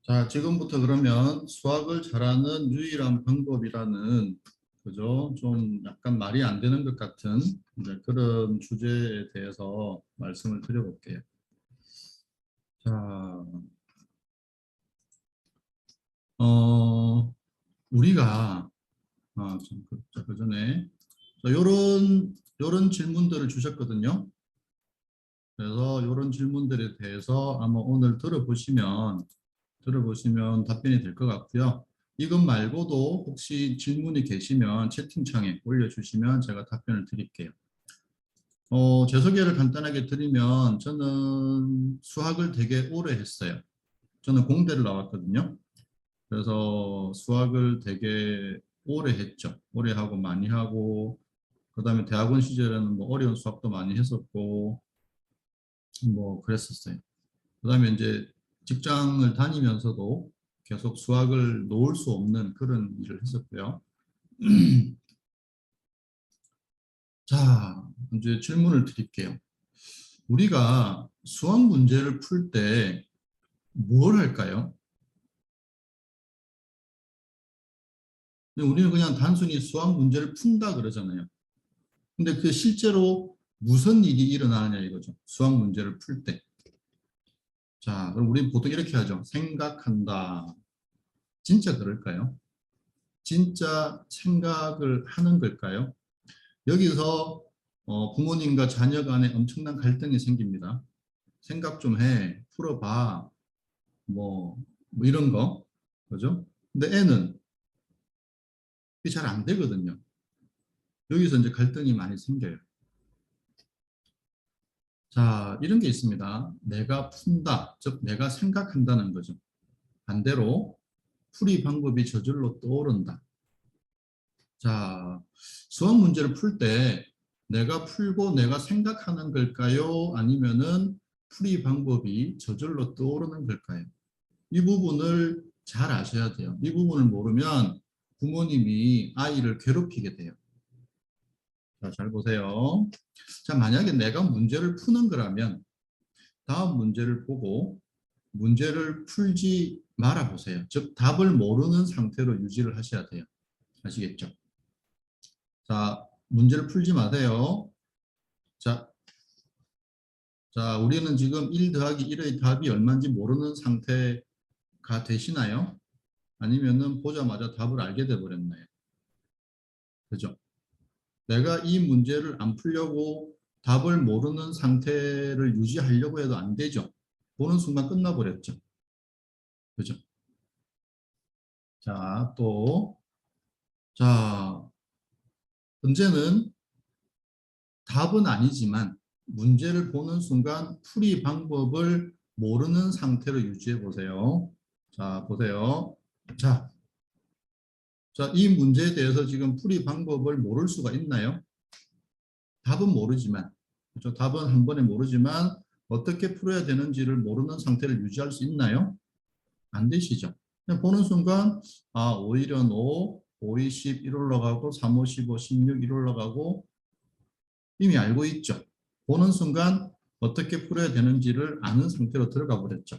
자, 지금부터 그러면 수학을 잘하는 유일한 방법이라는, 그죠? 좀 약간 말이 안 되는 것 같은 이제 그런 주제에 대해서 말씀을 드려볼게요. 자, 우리가, 그 전에, 요런 질문들을 주셨거든요. 그래서 요런 질문들에 대해서 아마 오늘 들어보시면 답변이 될 것 같고요. 이것 말고도 혹시 질문이 계시면 채팅창에 올려주시면 제가 답변을 드릴게요. 제 소개를 간단하게 드리면 저는 수학을 되게 오래 했어요. 저는 공대를 나왔거든요. 그래서 수학을 되게 오래 했죠. 오래 하고 많이 하고, 그 다음에 대학원 시절에는 뭐 어려운 수학도 많이 했었고, 뭐 그랬었어요. 그 다음에 이제 직장을 다니면서도 계속 수학을 놓을 수 없는 그런 일을 했었고요. 자, 이제 질문을 드릴게요. 우리가 수학 문제를 풀 때 뭘 할까요? 우리는 그냥 단순히 수학 문제를 푼다 그러잖아요. 근데 그 실제로 무슨 일이 일어나느냐 이거죠. 수학 문제를 풀 때. 자, 그럼 우리 보통 이렇게 하죠. 생각한다. 진짜 그럴까요? 진짜 생각을 하는 걸까요? 여기서 부모님과 자녀 간에 엄청난 갈등이 생깁니다. 생각 좀 해, 풀어봐, 뭐 이런 거, 그죠? 근데 애는 그게 잘 안 되거든요. 여기서 이제 갈등이 많이 생겨요. 자, 이런 게 있습니다. 내가 푼다, 즉 내가 생각한다는 거죠. 반대로 풀이 방법이 저절로 떠오른다. 자, 수학 문제를 풀 때 내가 풀고 내가 생각하는 걸까요? 아니면은 풀이 방법이 저절로 떠오르는 걸까요? 이 부분을 잘 아셔야 돼요. 이 부분을 모르면 부모님이 아이를 괴롭히게 돼요. 자, 잘 보세요. 자, 만약에 내가 문제를 푸는 거라면 다음 문제를 보고 문제를 풀지 말아 보세요. 즉, 답을 모르는 상태로 유지를 하셔야 돼요. 아시겠죠? 자, 문제를 풀지 마세요. 자, 우리는 지금 1 더하기 1의 답이 얼마인지 모르는 상태가 되시나요? 아니면은 보자마자 답을 알게 돼 버렸나요? 그죠? 내가 이 문제를 안 풀려고 답을 모르는 상태를 유지하려고 해도 안 되죠. 보는 순간 끝나버렸죠. 그죠? 자, 또, 자, 문제는 답은 아니지만 문제를 보는 순간 풀이 방법을 모르는 상태로 유지해 보세요. 자, 보세요. 자, 이 문제에 대해서 지금 풀이 방법을 모를 수가 있나요? 답은 모르지만, 그렇죠? 답은 한 번에 모르지만 어떻게 풀어야 되는지를 모르는 상태를 유지할 수 있나요? 안 되시죠. 그냥 보는 순간, 5일은 5, 5이 10, 1 올라가고, 3, 5, 15, 16, 1 올라가고, 이미 알고 있죠. 보는 순간 어떻게 풀어야 되는지를 아는 상태로 들어가 버렸죠.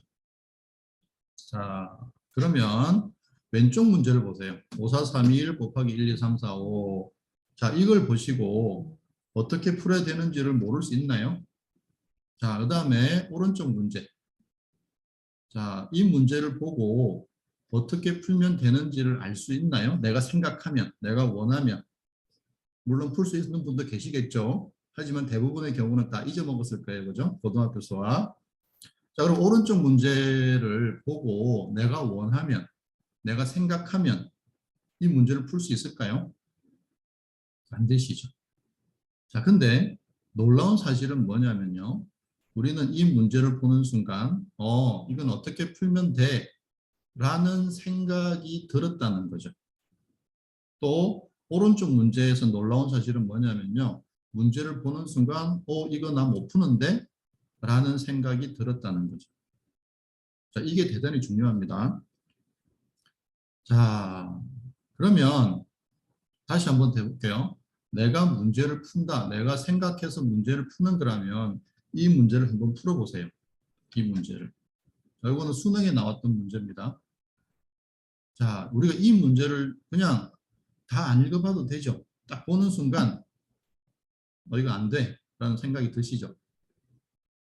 자, 그러면 왼쪽 문제를 보세요. 5, 4, 3, 1 곱하기 1, 2, 3, 4, 5. 자, 이걸 보시고 어떻게 풀어야 되는지를 모를 수 있나요? 자, 그 다음에 오른쪽 문제. 자, 이 문제를 보고 어떻게 풀면 되는지를 알 수 있나요? 내가 생각하면, 내가 원하면. 물론 풀 수 있는 분도 계시겠죠. 하지만 대부분의 경우는 다 잊어먹었을 거예요. 그죠? 고등학교 수학. 자, 그럼 오른쪽 문제를 보고 내가 원하면, 내가 생각하면 이 문제를 풀 수 있을까요? 안 되시죠. 자, 근데 놀라운 사실은 뭐냐면요. 우리는 이 문제를 보는 순간, 이건 어떻게 풀면 돼? 라는 생각이 들었다는 거죠. 또 오른쪽 문제에서 놀라운 사실은 뭐냐면요. 문제를 보는 순간, 이거 나 못 푸는데? 라는 생각이 들었다는 거죠. 자, 이게 대단히 중요합니다. 자, 그러면 다시 한번 해볼게요. 내가 문제를 푼다. 내가 생각해서 문제를 푸는 거라면 이 문제를 한번 풀어보세요. 이 문제를. 자, 이거는 수능에 나왔던 문제입니다. 자, 우리가 이 문제를 그냥 다 안 읽어봐도 되죠. 딱 보는 순간 이거 안 돼 라는 생각이 드시죠.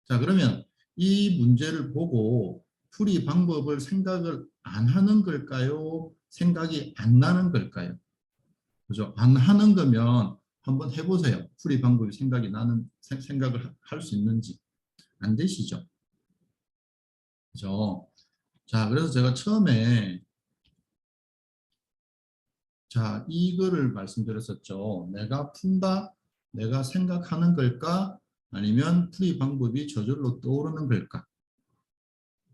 자, 그러면 이 문제를 보고 풀이 방법을 생각을 안 하는 걸까요? 생각이 안 나는 걸까요? 그죠? 안 하는 거면 한번 해보세요. 풀이 방법이 생각이 나는, 생각을 할 수 있는지. 안 되시죠? 그죠? 자, 그래서 제가 처음에 자, 이거를 말씀드렸었죠. 내가 푼다, 내가 생각하는 걸까? 아니면 풀이 방법이 저절로 떠오르는 걸까?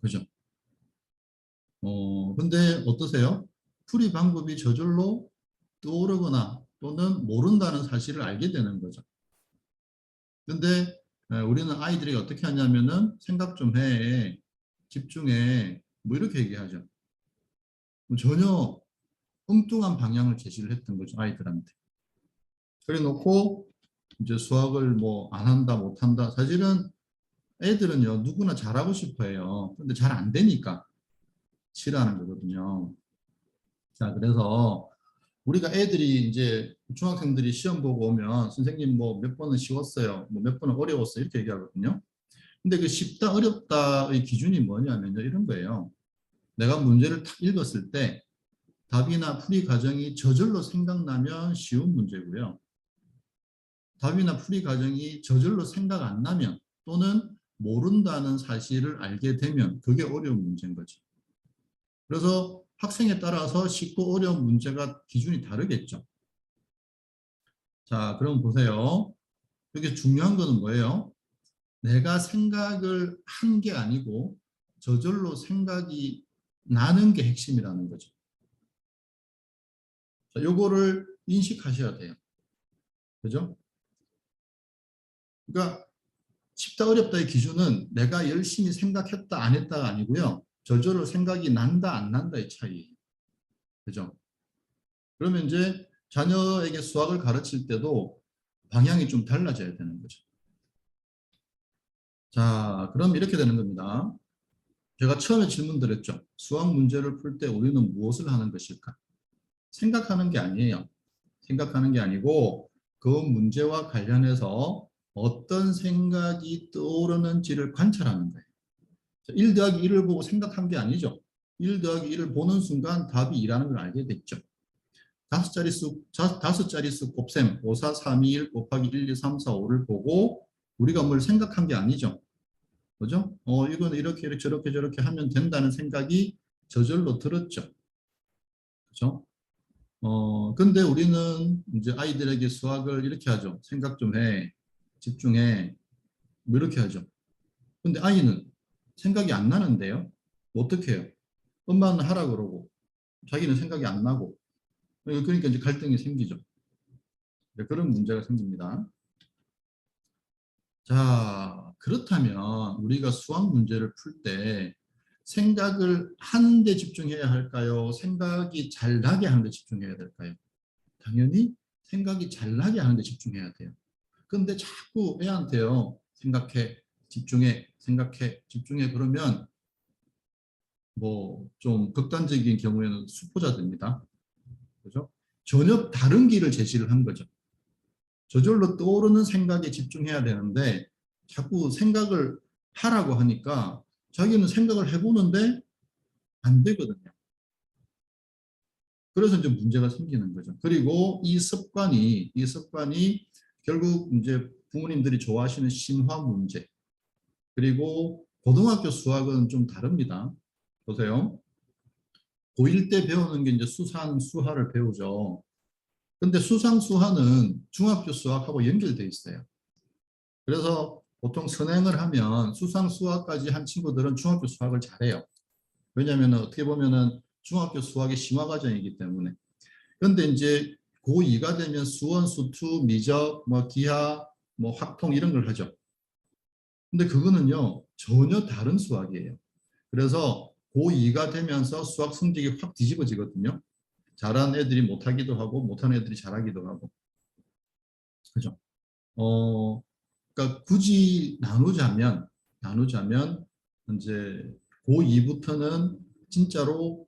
그죠? 근데 어떠세요? 풀이 방법이 저절로 떠오르거나 또는 모른다는 사실을 알게 되는 거죠. 근데 우리는 아이들이 어떻게 하냐면은 생각 좀 해, 집중해, 뭐 이렇게 얘기하죠. 전혀 엉뚱한 방향을 제시를 했던 거죠, 아이들한테. 그래 놓고 이제 수학을 뭐 안 한다, 못 한다. 사실은 애들은요, 누구나 잘하고 싶어 해요. 근데 잘 안 되니까 싫어하는 거거든요. 자, 그래서 우리가 애들이 이제 중학생들이 시험 보고 오면 선생님 뭐 몇 번은 쉬웠어요. 뭐 몇 번은 어려웠어요. 이렇게 얘기하거든요. 근데 그 쉽다, 어렵다의 기준이 뭐냐면요. 이런 거예요. 내가 문제를 탁 읽었을 때 답이나 풀이 과정이 저절로 생각나면 쉬운 문제고요. 답이나 풀이 과정이 저절로 생각 안 나면 또는 모른다는 사실을 알게 되면 그게 어려운 문제인 거죠. 그래서 학생에 따라서 쉽고 어려운 문제가 기준이 다르겠죠. 자, 그럼 보세요. 여기 중요한 거는 뭐예요? 내가 생각을 한 게 아니고 저절로 생각이 나는 게 핵심이라는 거죠. 자, 요거를 인식하셔야 돼요. 그죠? 그러니까 쉽다 어렵다의 기준은 내가 열심히 생각했다 안 했다가 아니고요. 저절로 생각이 난다 안 난다의 차이예요. 그죠? 그러면 이제 자녀에게 수학을 가르칠 때도 방향이 좀 달라져야 되는 거죠. 자, 그럼 이렇게 되는 겁니다. 제가 처음에 질문 드렸죠. 수학 문제를 풀 때 우리는 무엇을 하는 것일까? 생각하는 게 아니에요. 생각하는 게 아니고 그 문제와 관련해서 어떤 생각이 떠오르는지를 관찰하는 거예요. 1 더하기 1을 보고 생각한 게 아니죠. 1 더하기 1을 보는 순간 답이 2라는 걸 알게 됐죠. 다섯 자릿수 곱셈 5, 4, 3, 2, 1 곱하기 1, 2, 3, 4, 5를 보고 우리가 뭘 생각한 게 아니죠. 그죠? 이건 이렇게 저렇게 저렇게 하면 된다는 생각이 저절로 들었죠. 그죠? 근데 우리는 이제 아이들에게 수학을 이렇게 하죠. 생각 좀 해. 집중해. 뭐 이렇게 하죠. 근데 아이는 생각이 안 나는데요. 뭐 어떻게 해요? 엄마는 하라 그러고 자기는 생각이 안 나고 그러니까 이제 갈등이 생기죠. 네, 그런 문제가 생깁니다. 자, 그렇다면 우리가 수학 문제를 풀 때 생각을 하는 데 집중해야 할까요? 생각이 잘 나게 하는 데 집중해야 될까요? 당연히 생각이 잘 나게 하는 데 집중해야 돼요. 근데 자꾸 애한테요. 생각해, 집중해, 생각해, 집중해 그러면 뭐 좀 극단적인 경우에는 수포자 됩니다. 그죠? 전혀 다른 길을 제시를 한 거죠. 저절로 떠오르는 생각에 집중해야 되는데 자꾸 생각을 하라고 하니까 자기는 생각을 해보는데 안 되거든요. 그래서 이제 문제가 생기는 거죠. 그리고 이 습관이 결국 이제 부모님들이 좋아하시는 심화 문제 그리고 고등학교 수학은 좀 다릅니다. 보세요. 고1 때 배우는 게 이제 수상, 수하를 배우죠. 근데 수상, 수하는 중학교 수학하고 연결돼 있어요. 그래서 보통 선행을 하면 수상, 수학까지 한 친구들은 중학교 수학을 잘해요. 왜냐하면 어떻게 보면은 중학교 수학의 심화 과정이기 때문에. 그런데 이제 고2가 되면 수원, 수투, 미적, 뭐 기하, 뭐 확통 이런 걸 하죠. 근데 그거는요 전혀 다른 수학이에요. 그래서 고2가 되면서 수학 성적이 확 뒤집어지거든요. 잘하는 애들이 못하기도 하고 못하는 애들이 잘하기도 하고. 그죠? 그러니까 굳이 나누자면 이제 고2부터는 진짜로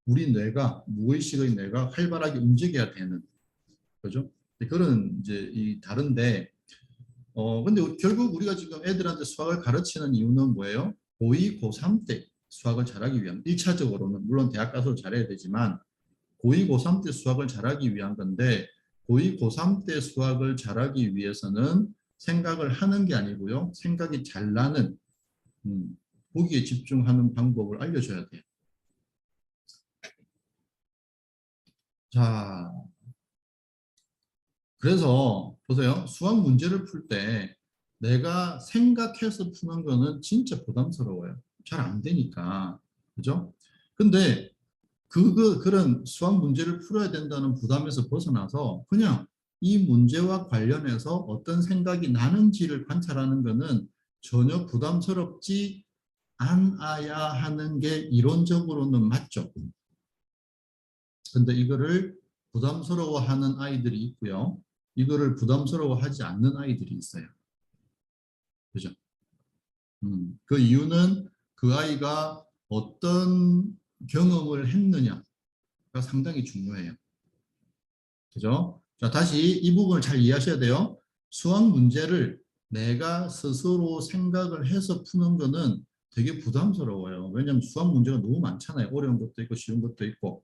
우리 뇌가 무의식의 뇌가 활발하게 움직여야 되는 그죠? 그런 이제 이 다른데 근데 결국 우리가 지금 애들한테 수학을 가르치는 이유는 뭐예요? 고2, 고3 때 수학을 잘하기 위한 1차적으로는 물론 대학 가서 잘해야 되지만 고2, 고3 때 수학을 잘하기 위한 건데 고2, 고3 때 수학을 잘하기 위해서는 생각을 하는 게 아니고요. 생각이 잘 나는 보기에 집중하는 방법을 알려줘야 돼요. 자, 그래서 보세요. 수학 문제를 풀 때 내가 생각해서 푸는 거는 진짜 부담스러워요. 잘 안 되니까. 그죠? 근데 그런 수학 문제를 풀어야 된다는 부담에서 벗어나서 그냥 이 문제와 관련해서 어떤 생각이 나는지를 관찰하는 거는 전혀 부담스럽지 않아야 하는 게 이론적으로는 맞죠. 근데 이거를 부담스러워하는 아이들이 있고요. 이거를 부담스러워하지 않는 아이들이 있어요. 그죠? 그 이유는 그 아이가 어떤 경험을 했느냐가 상당히 중요해요. 그죠? 자, 다시 이 부분을 잘 이해하셔야 돼요. 수학 문제를 내가 스스로 생각을 해서 푸는 거는 되게 부담스러워요. 왜냐하면 수학 문제가 너무 많잖아요. 어려운 것도 있고 쉬운 것도 있고.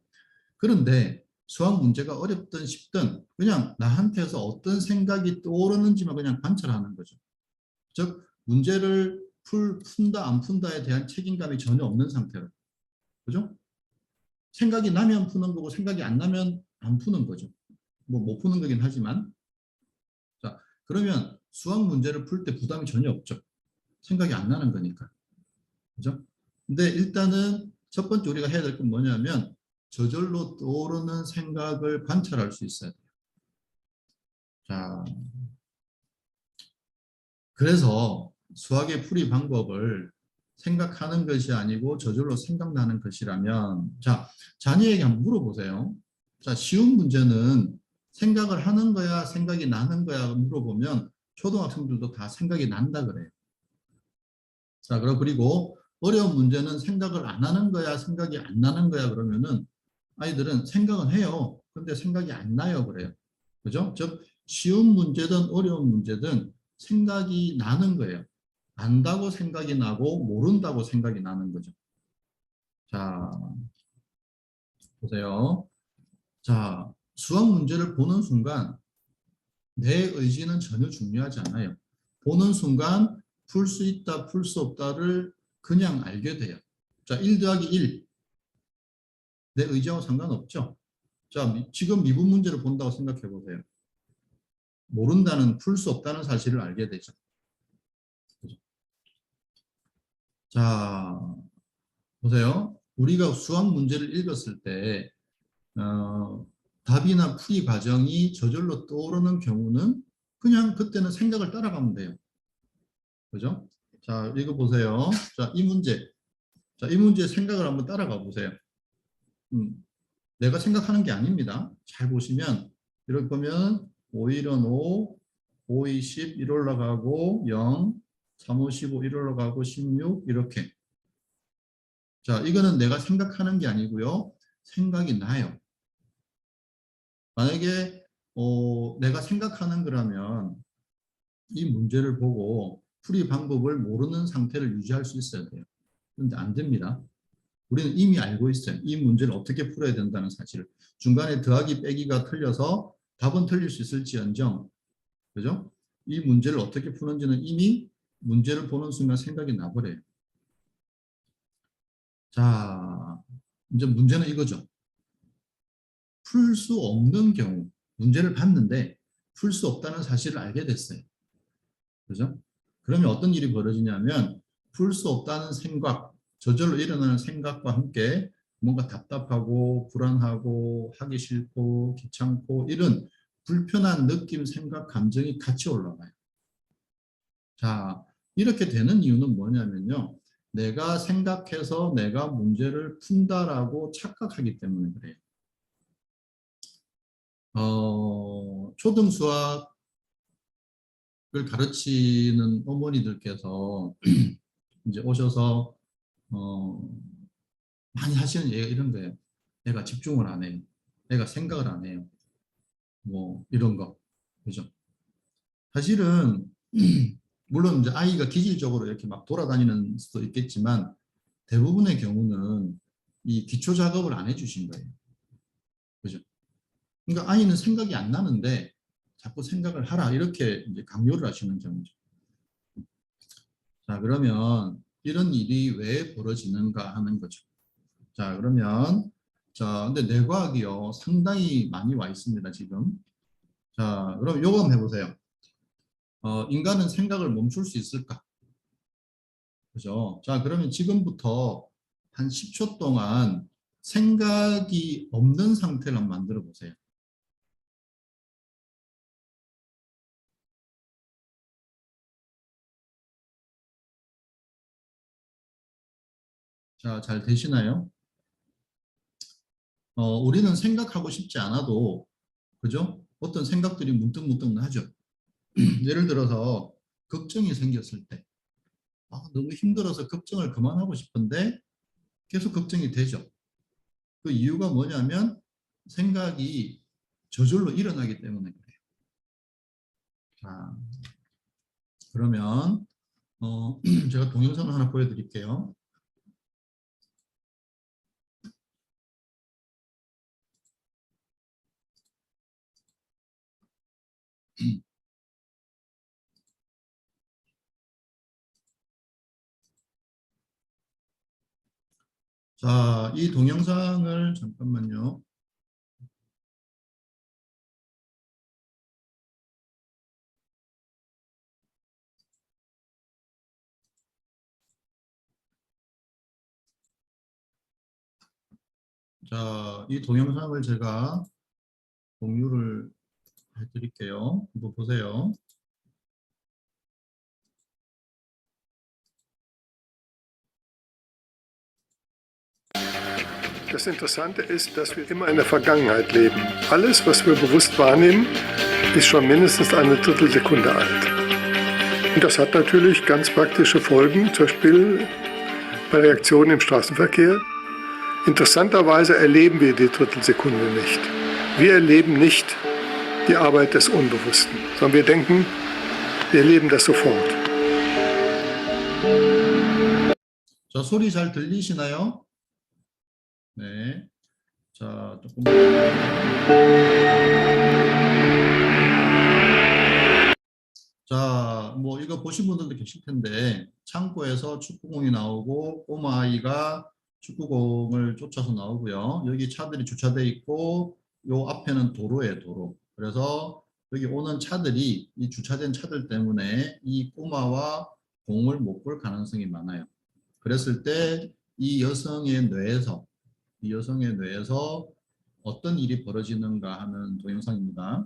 그런데 수학 문제가 어렵든 쉽든 그냥 나한테서 어떤 생각이 떠오르는지만 그냥 관찰하는 거죠. 즉 문제를 푼다 안 푼다에 대한 책임감이 전혀 없는 상태로. 그죠? 생각이 나면 푸는 거고 생각이 안 나면 안 푸는 거죠. 뭐 못 푸는 거긴 하지만. 자, 그러면 수학 문제를 풀 때 부담이 전혀 없죠. 생각이 안 나는 거니까. 그죠? 근데 일단은 첫 번째 우리가 해야 될 건 뭐냐면 저절로 떠오르는 생각을 관찰할 수 있어야 돼요. 자, 그래서 수학의 풀이 방법을 생각하는 것이 아니고 저절로 생각나는 것이라면 자, 자녀에게 한번 물어보세요. 자, 쉬운 문제는 생각을 하는 거야, 생각이 나는 거야 물어보면 초등학생들도 다 생각이 난다 그래요. 자, 그리고 어려운 문제는 생각을 안 하는 거야, 생각이 안 나는 거야 그러면은 아이들은 생각은 해요. 근데 생각이 안 나요 그래요. 그죠? 즉 쉬운 문제든 어려운 문제든 생각이 나는 거예요. 안다고 생각이 나고 모른다고 생각이 나는 거죠. 자, 보세요. 자, 수학 문제를 보는 순간 내 의지는 전혀 중요하지 않아요. 보는 순간 풀 수 있다, 풀 수 없다를 그냥 알게 돼요. 자, 1 더하기 1. 내 의지하고 상관없죠. 자, 지금 미분 문제를 본다고 생각해 보세요. 모른다는, 풀 수 없다는 사실을 알게 되죠. 그죠? 자, 보세요. 우리가 수학 문제를 읽었을 때 답이나 풀이 과정이 저절로 떠오르는 경우는 그냥 그때는 생각을 따라가면 돼요. 그죠? 자, 이거 보세요. 자, 이 문제. 자, 이 문제 생각을 한번 따라가 보세요. 내가 생각하는 게 아닙니다. 잘 보시면 이렇게 보면 5일은 5, 5, 20, 1 올라가고 0, 3, 5, 15, 1 올라가고 16 이렇게. 자, 이거는 내가 생각하는 게 아니고요. 생각이 나요. 만약에 내가 생각하는 거라면 이 문제를 보고 풀이 방법을 모르는 상태를 유지할 수 있어야 돼요. 그런데 안 됩니다. 우리는 이미 알고 있어요. 이 문제를 어떻게 풀어야 된다는 사실을. 중간에 더하기 빼기가 틀려서 답은 틀릴 수 있을지언정, 그죠? 이 문제를 어떻게 푸는지는 이미 문제를 보는 순간 생각이 나버려요. 자, 이제 문제는 이거죠. 풀 수 없는 경우, 문제를 봤는데 풀 수 없다는 사실을 알게 됐어요. 그죠? 그러면 어떤 일이 벌어지냐면 풀 수 없다는 생각, 저절로 일어나는 생각과 함께 뭔가 답답하고 불안하고 하기 싫고 귀찮고 이런 불편한 느낌, 생각, 감정이 같이 올라가요. 자, 이렇게 되는 이유는 뭐냐면요. 내가 생각해서 내가 문제를 푼다라고 착각하기 때문에 그래요. 초등수학을 가르치는 어머니들께서 이제 오셔서 많이 하시는 얘기가 이런 거예요. 애가 집중을 안 해요. 애가 생각을 안 해요. 뭐 이런 거. 그죠? 사실은 물론 이제 아이가 기질적으로 이렇게 막 돌아다니는 수도 있겠지만 대부분의 경우는 이 기초 작업을 안 해주신 거예요. 그죠? 그러니까 아이는 생각이 안 나는데 자꾸 생각을 하라 이렇게 이제 강요를 하시는 경우죠. 자, 그러면 이런 일이 왜 벌어지는가 하는 거죠. 자, 그러면 자, 근데 뇌과학이요 상당히 많이 와 있습니다 지금. 자, 그럼 요거 한번 해보세요. 인간은 생각을 멈출 수 있을까? 그죠? 자, 그러면 지금부터 한 10초 동안 생각이 없는 상태를 한번 만들어 보세요. 자, 잘 되시나요? 우리는 생각하고 싶지 않아도, 그죠? 어떤 생각들이 문득문득 나죠. 예를 들어서, 걱정이 생겼을 때, 너무 힘들어서 걱정을 그만하고 싶은데, 계속 걱정이 되죠. 그 이유가 뭐냐면, 생각이 저절로 일어나기 때문에 그래요. 자, 그러면, 제가 동영상을 하나 보여드릴게요. 자, 이 동영상을 잠깐만요. 자, 이 동영상을 제가 공유를 해드릴게요. 한번 보세요. Das Interessante ist, dass wir immer in der Vergangenheit leben. Alles, was wir bewusst wahrnehmen, ist schon mindestens eine Drittelsekunde alt. Und das hat natürlich ganz praktische Folgen, zum Beispiel bei Reaktionen im Straßenverkehr. Interessanterweise erleben wir die Drittelsekunde nicht. Wir erleben nicht die Arbeit des Unbewussten, sondern wir denken, wir erleben das sofort. 자, 소리 잘 들리시나요? 네. 자, 조금. 자, 뭐 이거 보신 분들도 계실 텐데 창고에서 축구공이 나오고 꼬마아이가 축구공을 쫓아서 나오고요. 여기 차들이 주차돼 있고 요 앞에는 도로예요, 도로. 그래서 여기 오는 차들이 이 주차된 차들 때문에 이 꼬마와 공을 못 볼 가능성이 많아요. 그랬을 때 이 여성의 뇌에서 어떤 일이 벌어지는가 하는 동영상입니다.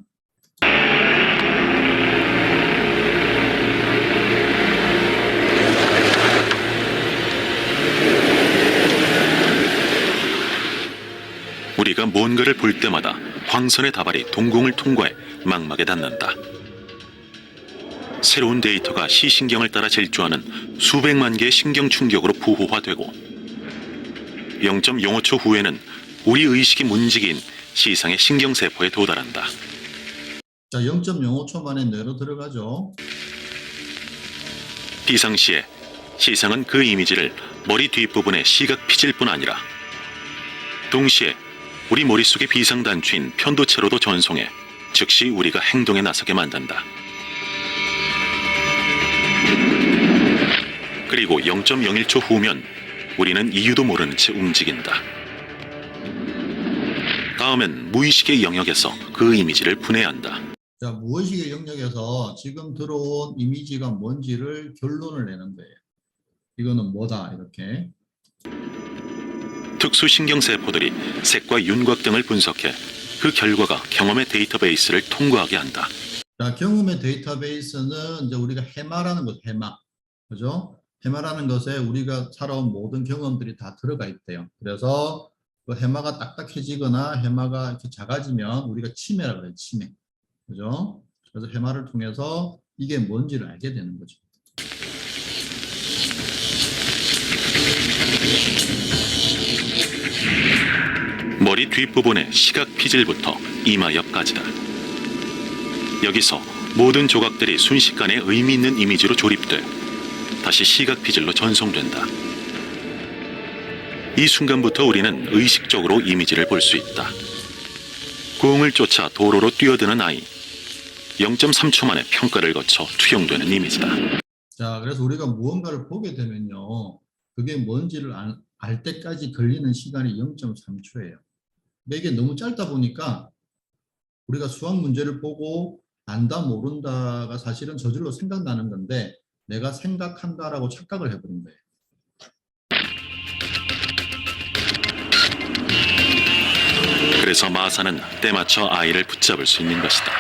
우리가 뭔가를 볼 때마다 광선의 다발이 동공을 통과해 망막에 닿는다. 새로운 데이터가 시신경을 따라 질주하는 수백만 개의 신경 충격으로 부호화되고 0.05초 후에는 우리 의식이 문지기인 시상의 신경세포에 도달한다. 자, 0.05초 만에 뇌로 들어가죠. 비상시에 시상은 그 이미지를 머리 뒷부분에 시각 피질뿐 아니라 동시에 우리 머릿속의 비상단추인 편도체로도 전송해 즉시 우리가 행동에 나서게 만든다. 그리고 0.01초 후면 우리는 이유도 모르는 채 움직인다. 다음엔 무의식의 영역에서 그 이미지를 분해한다. 자, 무의식의 영역에서 지금 들어온 이미지가 뭔지를 결론을 내는 거예요. 이거는 뭐다 이렇게. 특수신경세포들이 색과 윤곽 등을 분석해 그 결과가 경험의 데이터베이스를 통과하게 한다. 자, 경험의 데이터베이스는 이제 우리가 해마라는 것, 해마. 그죠? 해마라는 것에 우리가 살아온 모든 경험들이 다 들어가 있대요. 그래서 그 해마가 딱딱해지거나 해마가 이렇게 작아지면 우리가 치매라고 해요, 치매. 그죠? 그래서 해마를 통해서 이게 뭔지를 알게 되는 거죠. 머리 뒷부분의 시각 피질부터 이마 옆까지다. 여기서 모든 조각들이 순식간에 의미 있는 이미지로 조립돼 다시 시각 피질로 전송된다. 이 순간부터 우리는 의식적으로 이미지를 볼 수 있다. 공을 쫓아 도로로 뛰어드는 아이. 0.3초 만에 평가를 거쳐 투영되는 이미지다. 자, 그래서 우리가 무언가를 보게 되면요. 그게 뭔지를 알 때까지 걸리는 시간이 0.3초예요. 이게 너무 짧다 보니까 우리가 수학 문제를 보고 안다 모른다가 사실은 저절로 생각나는 건데 내가 생각한다라고 착각을 해버린 거예요. 그래서 마사는 때맞춰 아이를 붙잡을 수 있는 것이다.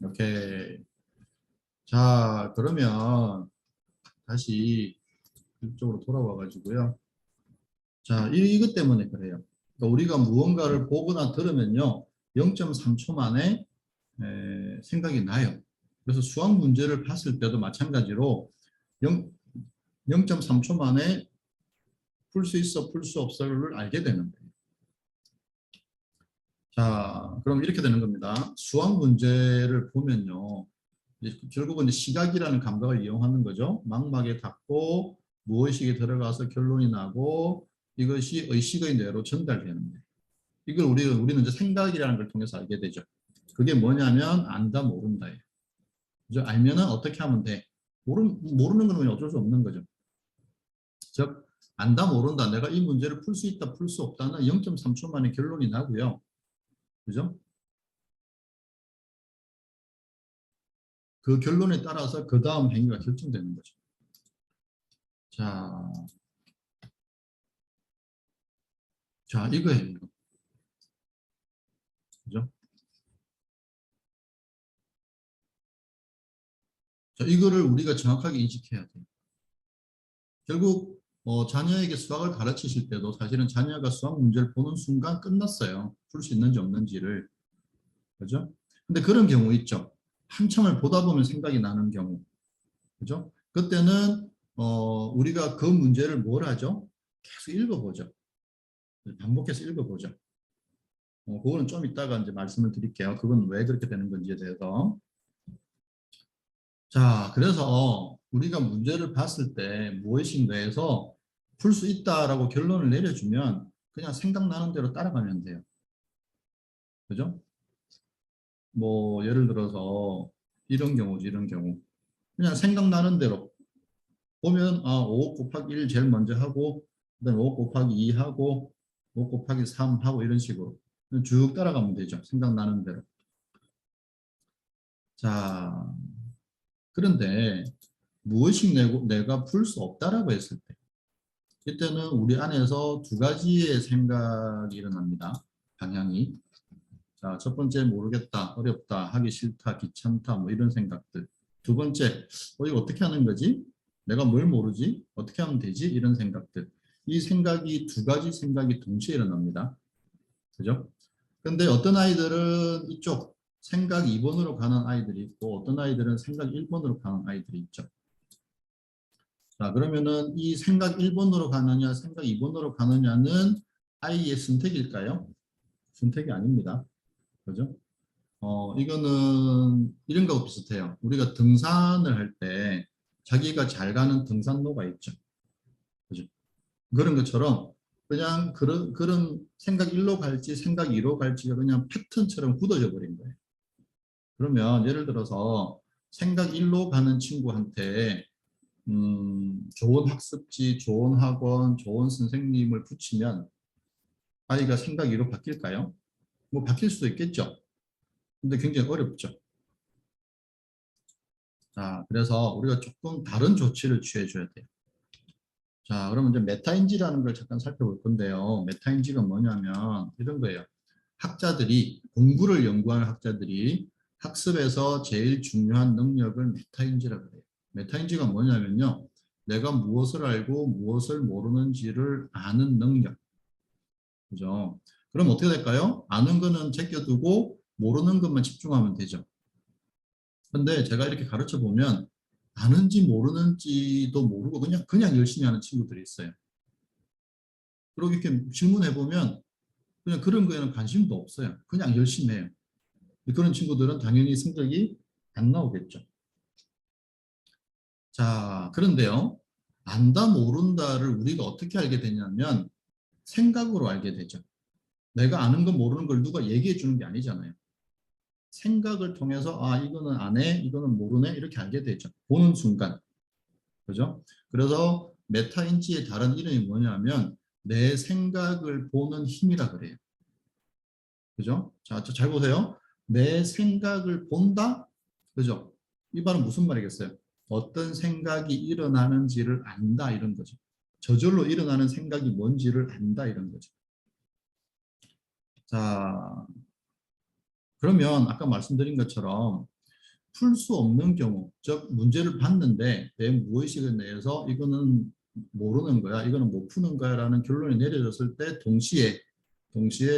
오케이. 자, 그러면 다시 이쪽으로 돌아와 가지고요. 자, 이것 때문에 그래요. 그러니까 우리가 무언가를 보거나 들으면요. 0.3초 만에 생각이 나요. 그래서 수학 문제를 봤을 때도 마찬가지로 0.3초 만에 풀 수 있어, 풀 수 없어를 알게 되는 거예요. 자, 그럼 이렇게 되는 겁니다. 수학 문제를 보면요. 결국은 시각이라는 감각을 이용하는 거죠. 망막에 닿고 무의식에 들어가서 결론이 나고 이것이 의식의 뇌로 전달되는 거예요. 이걸 우리는 이제 생각이라는 걸 통해서 알게 되죠. 그게 뭐냐면 안다 모른다예요. 그죠? 알면은 어떻게 하면 돼? 모르는 건 어쩔 수 없는 거죠. 즉 안다 모른다. 내가 이 문제를 풀 수 있다 풀 수 없다는 0.3초 만에 결론이 나고요. 그죠? 그 결론에 따라서 그 다음 행위가 결정되는 거죠. 자, 이거예요. 이거. 그죠? 자, 이거를 우리가 정확하게 인식해야 돼요. 결국 자녀에게 수학을 가르치실 때도 사실은 자녀가 수학 문제를 보는 순간 끝났어요. 풀 수 있는지 없는지를. 그죠? 근데 그런 경우 있죠. 한참을 보다 보면 생각이 나는 경우. 그죠? 그때는 우리가 그 문제를 뭘 하죠? 계속 읽어보죠. 반복해서 읽어보죠. 그거는 좀 이따가 이제 말씀을 드릴게요. 그건 왜 그렇게 되는 건지에 대해서. 자, 그래서 우리가 문제를 봤을 때 무의식 뇌에서 풀 수 있다라고 결론을 내려주면 그냥 생각나는 대로 따라가면 돼요. 그죠? 뭐 예를 들어서 이런 경우지, 이런 경우. 그냥 생각나는 대로 보면 5 곱하기 1 제일 먼저 하고 그다음에 5 곱하기 2 하고 5 곱하기 3 하고 이런 식으로 쭉 따라가면 되죠. 생각나는 대로. 자, 그런데 무의식 내가 풀 수 없다라고 했을 때 이때는 우리 안에서 두 가지의 생각이 일어납니다. 방향이. 자, 첫 번째 모르겠다, 어렵다, 하기 싫다, 귀찮다 뭐 이런 생각들. 두 번째, 이거 어떻게 하는 거지? 내가 뭘 모르지? 어떻게 하면 되지? 이런 생각들. 이 생각이 두 가지 생각이 동시에 일어납니다. 그죠? 근데 어떤 아이들은 이쪽 생각 2번으로 가는 아이들이 있고 어떤 아이들은 생각 1번으로 가는 아이들이 있죠. 자, 그러면은 이 생각 1번으로 가느냐, 생각 2번으로 가느냐는 아이의 선택일까요? 선택이 아닙니다. 그죠? 이거는 이런 거하고 비슷해요. 우리가 등산을 할 때 자기가 잘 가는 등산로가 있죠. 그죠? 그런 것처럼 그냥 그런 생각 1로 갈지 생각 2로 갈지가 그냥 패턴처럼 굳어져 버린 거예요. 그러면 예를 들어서 생각 1로 가는 친구한테 좋은 학습지, 좋은 학원, 좋은 선생님을 붙이면 아이가 생각 2로 바뀔까요? 뭐 바뀔 수도 있겠죠. 근데 굉장히 어렵죠. 자, 그래서 우리가 조금 다른 조치를 취해줘야 돼요. 자, 그러면 이제 메타인지라는 걸 잠깐 살펴볼 건데요. 메타인지가 뭐냐면 이런 거예요. 학자들이, 공부를 연구하는 학자들이 학습에서 제일 중요한 능력을 메타인지라고 해요. 메타인지가 뭐냐면요. 내가 무엇을 알고 무엇을 모르는지를 아는 능력. 그죠? 그럼 어떻게 될까요? 아는 거는 제껴두고 모르는 것만 집중하면 되죠. 근데 제가 이렇게 가르쳐 보면 아는지 모르는지도 모르고 그냥 열심히 하는 친구들이 있어요. 그리고 이렇게 질문해 보면 그냥 그런 거에는 관심도 없어요. 그냥 열심히 해요. 그런 친구들은 당연히 성적이 안 나오겠죠. 자, 그런데요. 안다 모른다를 우리가 어떻게 알게 되냐면 생각으로 알게 되죠. 내가 아는 거 모르는 걸 누가 얘기해 주는 게 아니잖아요. 생각을 통해서 아 이거는 아네, 이거는 모르네 이렇게 알게 되죠. 보는 순간. 그죠? 그래서 메타인지의 다른 이름이 뭐냐면 내 생각을 보는 힘이라 그래요. 그죠? 자, 잘 보세요. 내 생각을 본다? 그죠? 이 말은 무슨 말이겠어요? 어떤 생각이 일어나는지를 안다 이런 거죠. 저절로 일어나는 생각이 뭔지를 안다 이런 거죠. 자, 그러면 아까 말씀드린 것처럼 풀 수 없는 경우, 즉 문제를 봤는데 내 무의식 내에서 이거는 모르는 거야, 이거는 못 푸는 거야 라는 결론이 내려졌을 때 동시에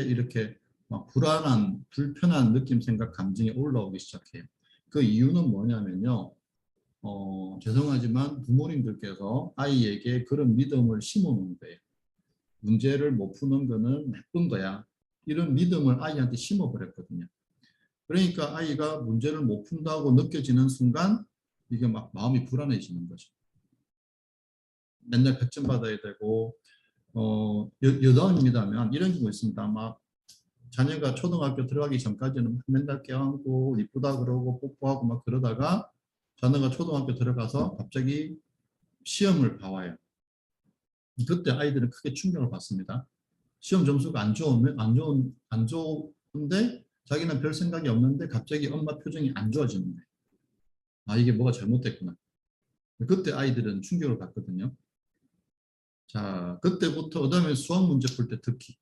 이렇게 막 불안한, 불편한 느낌, 생각, 감정이 올라오기 시작해요. 그 이유는 뭐냐면요. 죄송하지만 부모님들께서 아이에게 그런 믿음을 심어놓은 거예요. 문제를 못 푸는 거는 나쁜 거야. 이런 믿음을 아이한테 심어버렸거든요. 그러니까 아이가 문제를 못 푼다고 느껴지는 순간 이게 막 마음이 불안해지는 거죠. 맨날 100점 받아야 되고 여자입니다면 이런 경우 있습니다. 막 자녀가 초등학교 들어가기 전까지는 맨날 껴안고 이쁘다 그러고 뽀뽀하고 막 그러다가 자녀가 초등학교 들어가서 갑자기 시험을 봐와요. 그때 아이들은 크게 충격을 받습니다. 시험 점수가 안 좋은데 자기는 별 생각이 없는데 갑자기 엄마 표정이 안 좋아지는 거예요. 아, 이게 뭐가 잘못됐구나. 그때 아이들은 충격을 받거든요. 자, 그때부터 그다음에 수학 문제 풀 때 특히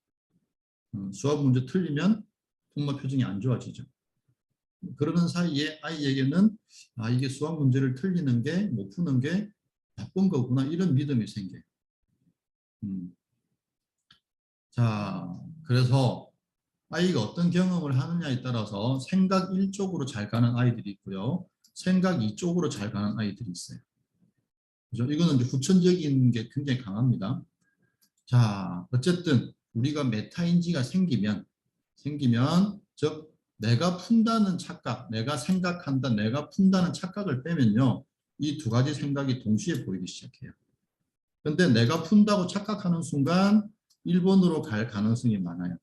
수학 문제 틀리면 엄마 표정이 안 좋아지죠. 그러는 사이에 아이에게는 아, 이게 수학 문제를 틀리는 게 못 푸는 게 나쁜 거구나 이런 믿음이 생겨요. 자, 그래서 아이가 어떤 경험을 하느냐에 따라서 생각 1쪽으로 잘 가는 아이들이 있고요. 생각 2쪽으로 잘 가는 아이들이 있어요. 그죠? 이거는 이제 후천적인 게 굉장히 강합니다. 자, 어쨌든 우리가 메타인지가 생기면 즉 내가 푼다는 착각, 내가 생각한다, 내가 푼다는 착각을 빼면요. 이 두 가지 생각이 동시에 보이기 시작해요. 근데 내가 푼다고 착각하는 순간 1번으로 갈 가능성이 많아요.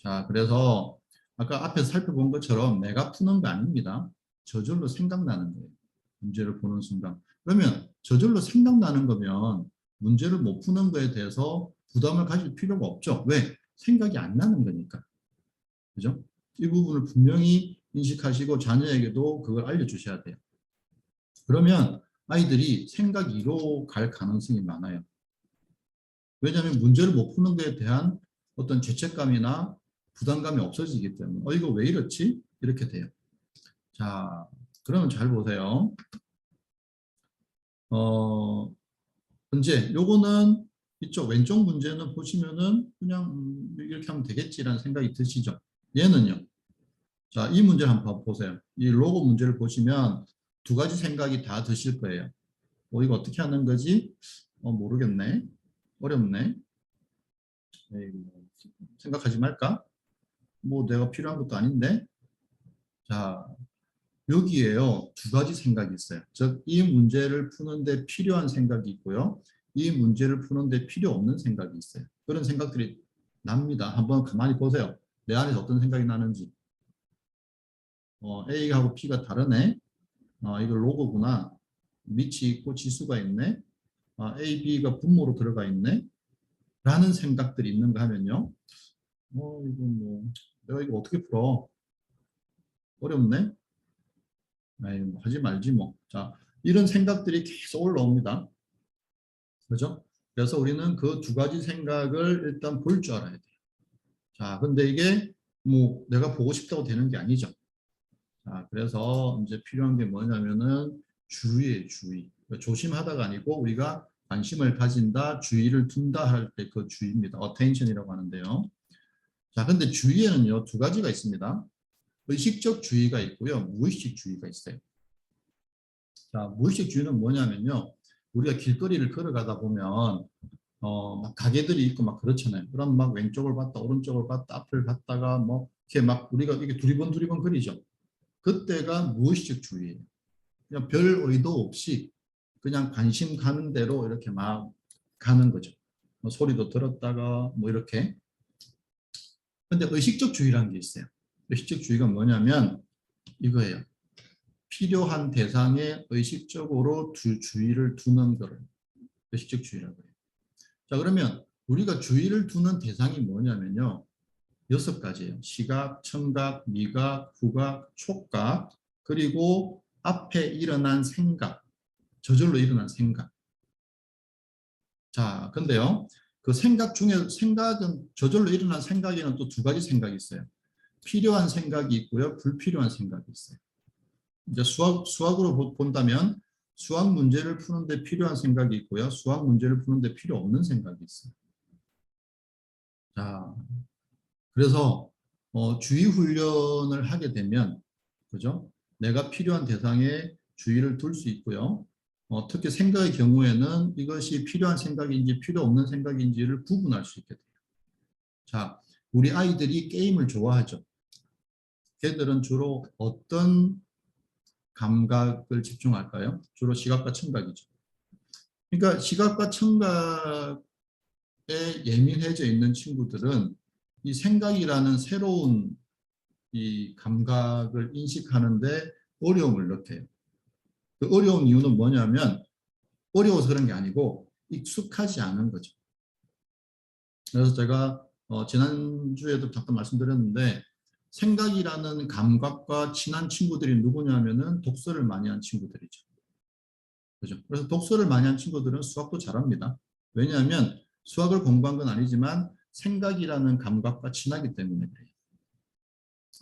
자, 그래서 아까 앞에서 살펴본 것처럼 내가 푸는 거 아닙니다. 저절로 생각나는 거예요. 문제를 보는 순간. 그러면 저절로 생각나는 거면 문제를 못 푸는 거에 대해서 부담을 가질 필요가 없죠. 왜? 생각이 안 나는 거니까. 그죠? 이 부분을 분명히 인식하시고 자녀에게도 그걸 알려주셔야 돼요. 그러면 아이들이 생각 2로 갈 가능성이 많아요. 왜냐하면 문제를 못 푸는 것에 대한 어떤 죄책감이나 부담감이 없어지기 때문에 이거 왜 이렇지? 이렇게 돼요. 자, 그러면 잘 보세요. 이제 요거는 이쪽 왼쪽 문제는 보시면은 그냥 이렇게 하면 되겠지라는 생각이 드시죠? 얘는요. 자, 이 문제를 한번 보세요. 이 로고 문제를 보시면 두 가지 생각이 다 드실 거예요. 이거 어떻게 하는 거지? 모르겠네. 어렵네. 생각하지 말까? 뭐 내가 필요한 것도 아닌데. 자, 여기에요. 두 가지 생각이 있어요. 즉, 이 문제를 푸는데 필요한 생각이 있고요. 이 문제를 푸는데 필요 없는 생각이 있어요. 그런 생각들이 납니다. 한번 가만히 보세요. 내 안에서 어떤 생각이 나는지. A하고 B가 다르네. 이거 로고구나. 밑이 있고 지수가 있네. A, B가 분모로 들어가 있네. 라는 생각들이 있는가 하면요. 이거 내가 이거 어떻게 풀어? 어렵네. 뭐 하지 말지 뭐. 자, 이런 생각들이 계속 올라옵니다. 그죠? 그래서 우리는 그 두 가지 생각을 일단 볼 줄 알아야 돼요. 자, 근데 이게 뭐 내가 보고 싶다고 되는 게 아니죠. 자, 그래서 이제 필요한 게 뭐냐면은 주의예요, 주의. 조심하다가 아니고 우리가 관심을 가진다, 주의를 둔다 할 때 그 주의입니다. attention이라고 하는데요. 자, 근데 주의에는요, 두 가지가 있습니다. 의식적 주의가 있고요, 무의식 주의가 있어요. 자, 무의식 주의는 뭐냐면요, 우리가 길거리를 걸어가다 보면 막 가게들이 있고 막 그렇잖아요. 그럼 막 왼쪽을 봤다, 오른쪽을 봤다, 앞을 봤다가 뭐 이렇게 막 우리가 이게 두리번 그리죠. 그때가 무의식 주의예요. 그냥 별 의도 없이 그냥 관심 가는 대로 이렇게 막 가는 거죠. 뭐 소리도 들었다가 뭐 이렇게. 근데 의식적 주의라는 게 있어요. 의식적 주의가 뭐냐면 이거예요. 필요한 대상에 의식적으로 주의를 두는 거를 의식적 주의라고 해요. 자, 그러면 우리가 주의를 두는 대상이 뭐냐면요. 6가지예요. 시각, 청각, 미각, 후각, 촉각, 그리고 앞에 일어난 생각, 저절로 일어난 생각. 자, 근데요. 그 생각 중에 생각은 저절로 일어난 생각에는 또 2가지 생각이 있어요. 필요한 생각이 있고요. 불필요한 생각이 있어요. 이제 수학으로 본다면 수학 문제를 푸는데 필요한 생각이 있고요. 수학 문제를 푸는데 필요 없는 생각이 있어요. 자, 그래서 주의 훈련을 하게 되면, 그죠? 내가 필요한 대상에 주의를 둘 수 있고요. 특히 생각의 경우에는 이것이 필요한 생각인지 필요 없는 생각인지를 구분할 수 있게 돼요. 자, 우리 아이들이 게임을 좋아하죠. 걔들은 주로 어떤 감각을 집중할까요? 주로 시각과 청각이죠. 그러니까 시각과 청각에 예민해져 있는 친구들은 이 생각이라는 새로운 이 감각을 인식하는데 어려움을 느껴요. 그 어려운 이유는 뭐냐면 어려워서 그런 게 아니고 익숙하지 않은 거죠. 그래서 제가 지난주에도 잠깐 말씀드렸는데 생각이라는 감각과 친한 친구들이 누구냐면은 독서를 많이 한 친구들이죠. 그죠? 그래서 독서를 많이 한 친구들은 수학도 잘합니다. 왜냐하면 수학을 공부한 건 아니지만 생각이라는 감각과 친하기 때문에 그래요.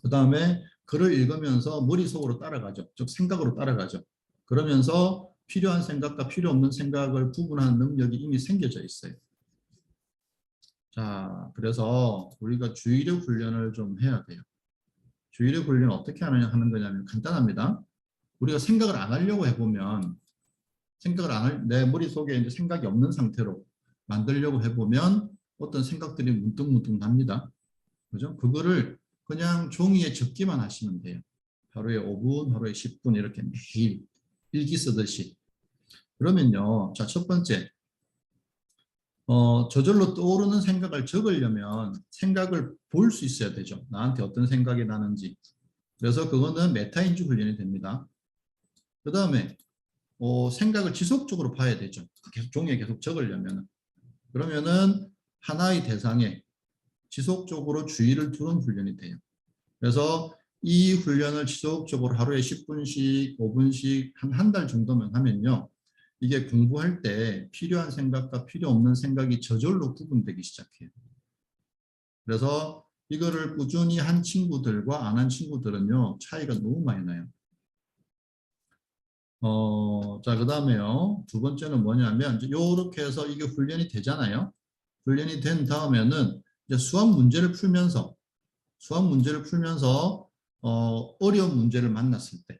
그 다음에 글을 읽으면서 머릿속으로 따라가죠. 즉 생각으로 따라가죠. 그러면서 필요한 생각과 필요 없는 생각을 구분하는 능력이 이미 생겨져 있어요. 자, 그래서 우리가 주의력 훈련을 좀 해야 돼요. 주의력 훈련을 어떻게 하는 거냐면 간단합니다. 우리가 생각을 안 하려고 해보면 내 머릿속에 이제 생각이 없는 상태로 만들려고 해보면 어떤 생각들이 문득문득 납니다. 그죠? 그거를 그냥 종이에 적기만 하시면 돼요. 하루에 5분, 하루에 10분 이렇게 매일 일기 쓰듯이. 그러면요. 자, 첫 번째. 저절로 떠오르는 생각을 적으려면 생각을 볼 수 있어야 되죠. 나한테 어떤 생각이 나는지. 그래서 그거는 메타인지 훈련이 됩니다. 그 다음에 생각을 지속적으로 봐야 되죠. 계속 종이에 계속 적으려면. 그러면은 하나의 대상에 지속적으로 주의를 두는 훈련이 돼요. 그래서 이 훈련을 지속적으로 하루에 10분씩, 5분씩 한 달 정도면 하면요. 이게 공부할 때 필요한 생각과 필요 없는 생각이 저절로 구분되기 시작해요. 그래서 이거를 꾸준히 한 친구들과 안 한 친구들은요. 차이가 너무 많이 나요. 자, 그 다음에요. 2번째는 뭐냐면, 이렇게 해서 이게 훈련이 되잖아요. 훈련이 된 다음에는 이제 수학 문제를 풀면서, 어려운 문제를 만났을 때.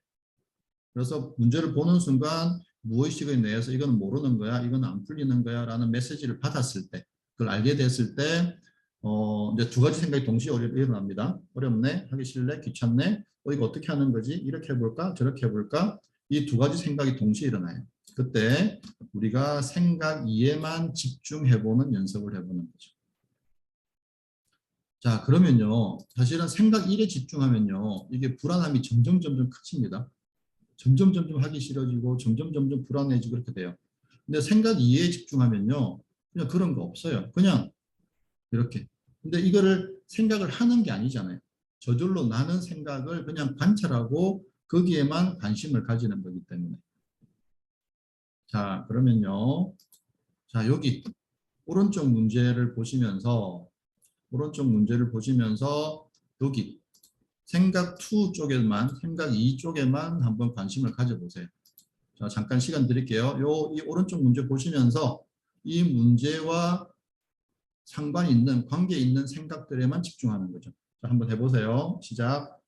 그래서 문제를 보는 순간 무의식의 내에서 이건 모르는 거야, 이건 안 풀리는 거야 라는 메시지를 받았을 때, 그걸 알게 됐을 때, 이제 2가지 생각이 동시에 일어납니다. 어렵네, 하기 싫네, 귀찮네, 이거 어떻게 하는 거지? 이렇게 해볼까? 저렇게 해볼까? 이 2가지 생각이 동시에 일어나요. 그때 우리가 생각 이해만 집중해보는 연습을 해보는 거죠. 자, 그러면요. 사실은 생각 일에 집중하면요. 이게 불안함이 점점 커집니다. 점점 하기 싫어지고 점점 불안해지고 그렇게 돼요. 근데 생각 이해에 집중하면요. 그냥 그런 거 없어요. 그냥 이렇게. 근데 이거를 생각을 하는 게 아니잖아요. 저절로 나는 생각을 그냥 관찰하고 거기에만 관심을 가지는 거기 때문에. 자, 그러면요. 자, 여기 오른쪽 문제를 보시면서 여기 생각 2 쪽에만, 생각 2 쪽에만 한번 관심을 가져보세요. 자, 잠깐 시간 드릴게요. 이 오른쪽 문제 보시면서 이 문제와 상관 있는, 관계 있는 생각들에만 집중하는 거죠. 자, 한번 해보세요. 시작.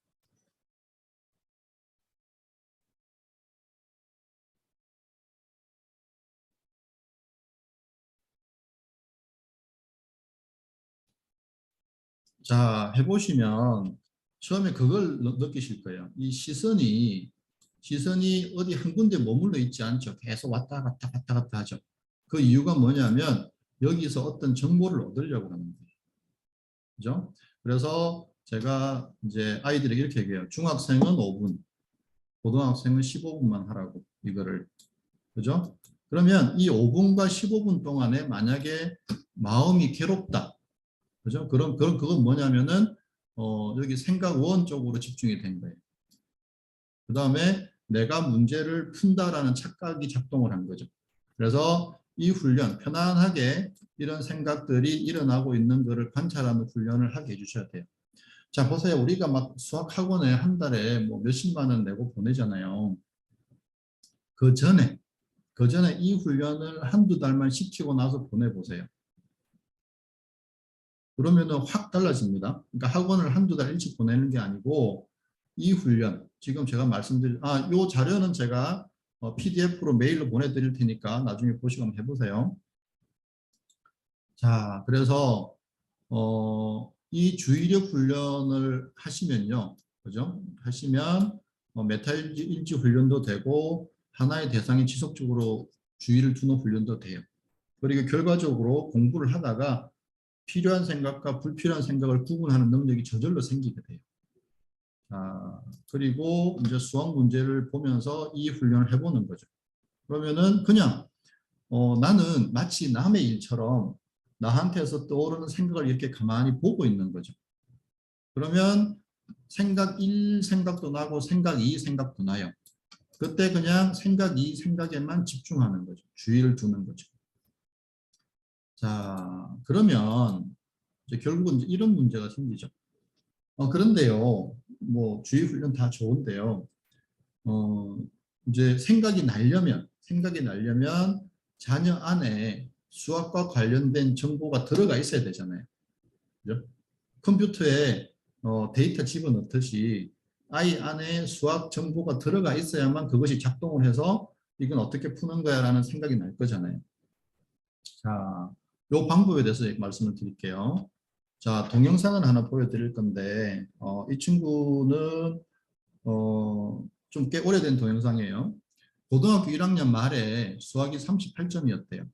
자, 해보시면 처음에 그걸 느끼실 거예요. 이 시선이 어디 한 군데 머물러 있지 않죠. 계속 왔다 갔다 하죠. 그 이유가 뭐냐면 여기서 어떤 정보를 얻으려고 하는 거예요. 그죠? 그래서 제가 이제 아이들에게 이렇게 얘기해요. 중학생은 5분, 고등학생은 15분만 하라고, 이거를. 그죠? 그러면 이 5분과 15분 동안에 만약에 마음이 괴롭다. 그죠? 그건 뭐냐면은, 여기 생각 원 쪽으로 집중이 된 거예요. 그 다음에 내가 문제를 푼다라는 착각이 작동을 한 거죠. 그래서 이 훈련, 편안하게 이런 생각들이 일어나고 있는 것을 관찰하는 훈련을 하게 해주셔야 돼요. 자, 보세요. 우리가 막 수학 학원에 한 달에 뭐 몇십만 원 내고 보내잖아요. 그 전에 이 훈련을 한두 달만 시키고 나서 보내보세요. 그러면은 확 달라집니다. 그러니까 학원을 한두 달 일찍 보내는 게 아니고 이 훈련, 지금 제가 말씀드린, 요 자료는 제가 PDF로 메일로 보내드릴 테니까 나중에 보시고 한번 해보세요. 자, 그래서 이 주의력 훈련을 하시면요, 그죠? 하시면 메타일지 훈련도 되고 하나의 대상에 지속적으로 주의를 두는 훈련도 돼요. 그리고 결과적으로 공부를 하다가 필요한 생각과 불필요한 생각을 구분하는 능력이 저절로 생기게 돼요. 자, 그리고 이제 수학 문제를 보면서 이 훈련을 해보는 거죠. 그러면은 그냥 나는 마치 남의 일처럼 나한테서 떠오르는 생각을 이렇게 가만히 보고 있는 거죠. 그러면 생각 1 생각도 나고 생각 2 생각도 나요. 그때 그냥 생각 2 생각에만 집중하는 거죠. 주의를 두는 거죠. 자, 그러면 이제 결국은 이제 이런 문제가 생기죠. 그런데요, 뭐 주의 훈련 다 좋은데요. 이제 생각이 나려면 자녀 안에 수학과 관련된 정보가 들어가 있어야 되잖아요. 그죠? 컴퓨터에 데이터 집어넣듯이 아이 안에 수학 정보가 들어가 있어야만 그것이 작동을 해서 이건 어떻게 푸는 거야 라는 생각이 날 거잖아요. 자, 이 방법에 대해서 말씀을 드릴게요. 자, 동영상을 하나 보여드릴 건데 이 친구는 좀 꽤 오래된 동영상이에요. 고등학교 1학년 말에 수학이 38점이었대요.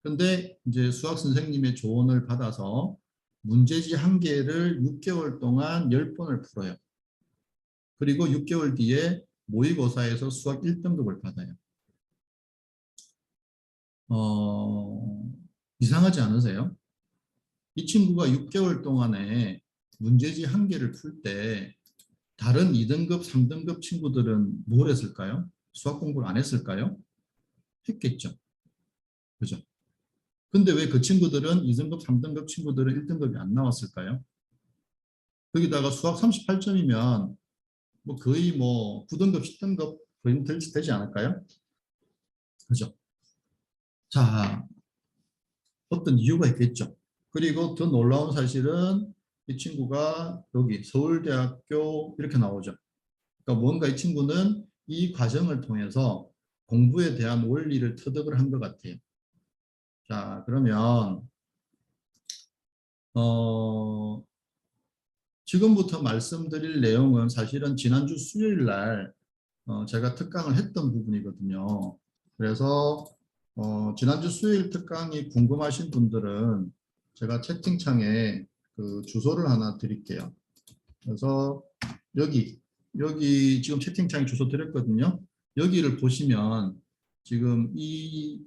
근데 이제 수학 선생님의 조언을 받아서 문제지 한 개를 6개월 동안 10번을 풀어요. 그리고 6개월 뒤에 모의고사에서 수학 1등급을 받아요. 이상하지 않으세요? 이 친구가 6개월 동안에 문제지 한 개를 풀 때 다른 2등급, 3등급 친구들은 뭘 했을까요? 수학 공부를 안 했을까요? 했겠죠. 그죠? 근데 왜 그 친구들은 2등급, 3등급 친구들은 1등급이 안 나왔을까요? 거기다가 수학 38점이면 뭐 거의 뭐 9등급, 10등급 거의 되지 않을까요? 그죠? 자, 어떤 이유가 있겠죠. 그리고 더 놀라운 사실은 이 친구가 여기 서울대학교 이렇게 나오죠. 그러니까 뭔가 이 친구는 이 과정을 통해서 공부에 대한 원리를 터득을 한 것 같아요. 자, 그러면 지금부터 말씀드릴 내용은 사실은 지난주 수요일 날 제가 특강을 했던 부분이거든요. 그래서 지난주 수요일 특강이 궁금하신 분들은 제가 채팅창에 그 주소를 하나 드릴게요. 그래서 여기 지금 채팅창에 주소 드렸거든요. 여기를 보시면 지금 이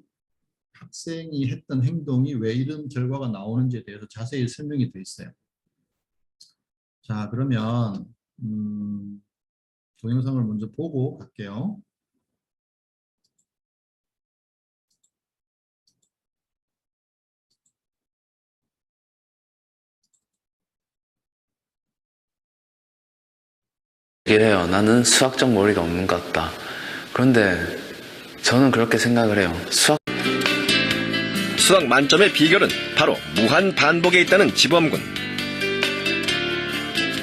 학생이 했던 행동이 왜 이런 결과가 나오는지에 대해서 자세히 설명이 되어 있어요. 자, 그러면 동영상을 먼저 보고 갈게요. 이래요. 나는 수학적 머리가 없는 것 같다. 그런데 저는 그렇게 생각을 해요. 수학 만점의 비결은 바로 무한 반복에 있다는 지범군.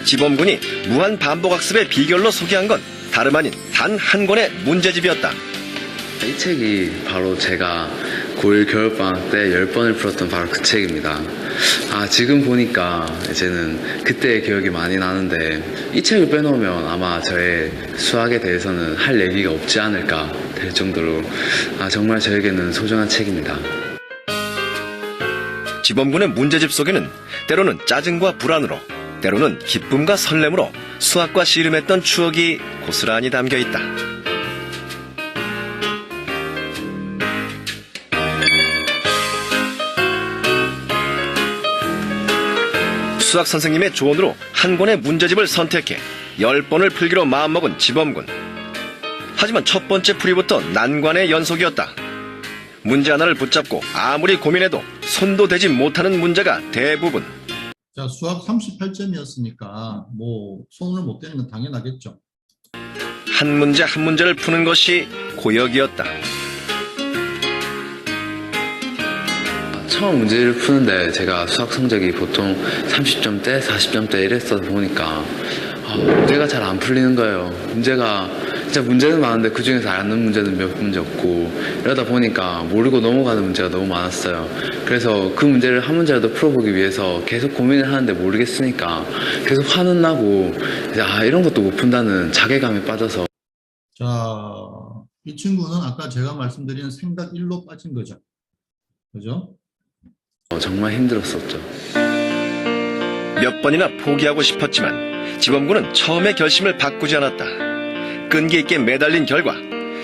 지범군이 무한 반복 학습의 비결로 소개한 건 다름 아닌 단 한 권의 문제집이었다. 이 책이 바로 제가 고1 겨울방학 때 10번을 풀었던 바로 그 책입니다. 지금 보니까 이제는 그때의 기억이 많이 나는데 이 책을 빼놓으면 아마 저의 수학에 대해서는 할 얘기가 없지 않을까 될 정도로 정말 저에게는 소중한 책입니다. 지범군의 문제집 속에는 때로는 짜증과 불안으로, 때로는 기쁨과 설렘으로 수학과 씨름했던 추억이 고스란히 담겨 있다. 수학 선생님의 조언으로 한 권의 문제집을 선택해 10번을 풀기로 마음먹은 지범군. 하지만 첫 번째 풀이부터 난관의 연속이었다. 문제 하나를 붙잡고 아무리 고민해도 손도 대지 못하는 문제가 대부분. 자, 수학 38점이었으니까 뭐 손을 못 대는 건 당연하겠죠. 한 문제 한 문제를 푸는 것이 고역이었다. 처음 문제를 푸는데 제가 수학 성적이 보통 30점대, 40점대 이랬어 보니까 문제가 잘 안 풀리는 거예요. 진짜 문제는 많은데 그중에서 아는 문제는 몇 문제 없고 이러다 보니까 모르고 넘어가는 문제가 너무 많았어요. 그래서 그 문제를 한 문제라도 풀어보기 위해서 계속 고민을 하는데 모르겠으니까 계속 화는 나고 이제 이런 것도 못 푼다는 자괴감에 빠져서. 자, 이 친구는 아까 제가 말씀드린 생각 1로 빠진 거죠. 그죠? 정말 힘들었었죠. 몇 번이나 포기하고 싶었지만 지범군은 처음에 결심을 바꾸지 않았다. 끈기 있게 매달린 결과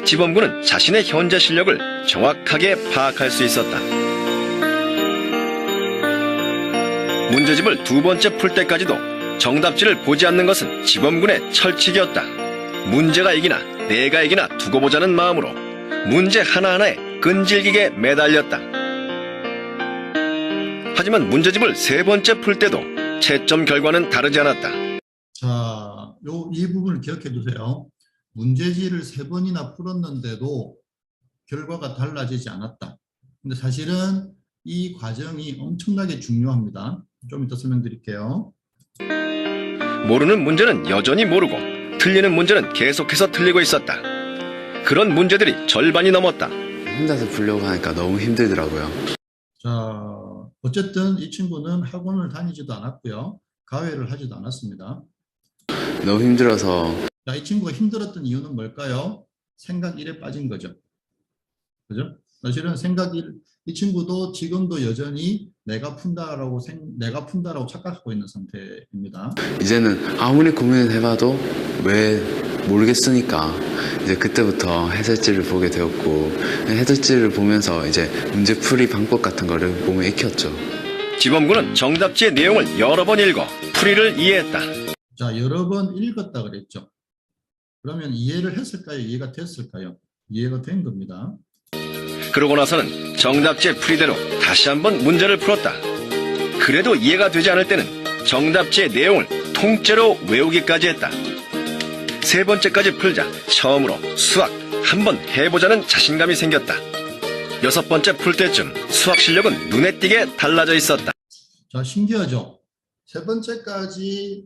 지범군은 자신의 현재 실력을 정확하게 파악할 수 있었다. 문제집을 두 번째 풀 때까지도 정답지를 보지 않는 것은 지범군의 철칙이었다. 문제가 이기나 내가 이기나 두고 보자는 마음으로 문제 하나하나에 끈질기게 매달렸다. 하지만 문제집을 세 번째 풀 때도 채점 결과는 다르지 않았다. 자, 이 부분을 기억해 두세요. 문제지를 3번이나 풀었는데도 결과가 달라지지 않았다. 근데 사실은 이 과정이 엄청나게 중요합니다. 좀 이따 설명드릴게요. 모르는 문제는 여전히 모르고 틀리는 문제는 계속해서 틀리고 있었다. 그런 문제들이 절반이 넘었다. 혼자서 풀려고 하니까 너무 힘들더라고요. 자, 어쨌든 이 친구는 학원을 다니지도 않았고요. 가외를 하지도 않았습니다. 너무 힘들어서. 자, 이 친구가 힘들었던 이유는 뭘까요? 생각 1에 빠진 거죠. 그죠? 사실은 생각 1, 이 친구도 지금도 여전히 내가 푼다라고 착각하고 있는 상태입니다. 이제는 아무리 고민을 해봐도 왜 모르겠으니까 이제 그때부터 해설지를 보게 되었고 해설지를 보면서 이제 문제풀이 방법 같은 거를 몸에 익혔죠. 지범군은 정답지의 내용을 여러 번 읽어 풀이를 이해했다. 자, 여러 번 읽었다 그랬죠. 그러면 이해를 했을까요? 이해가 됐을까요? 이해가 된 겁니다. 그러고 나서는 정답지의 풀이대로 다시 한번 문제를 풀었다. 그래도 이해가 되지 않을 때는 정답지의 내용을 통째로 외우기까지 했다. 세 번째까지 풀자 처음으로 수학 한번 해보자는 자신감이 생겼다. 6번째 풀 때쯤 수학 실력은 눈에 띄게 달라져 있었다. 자, 신기하죠? 세 번째까지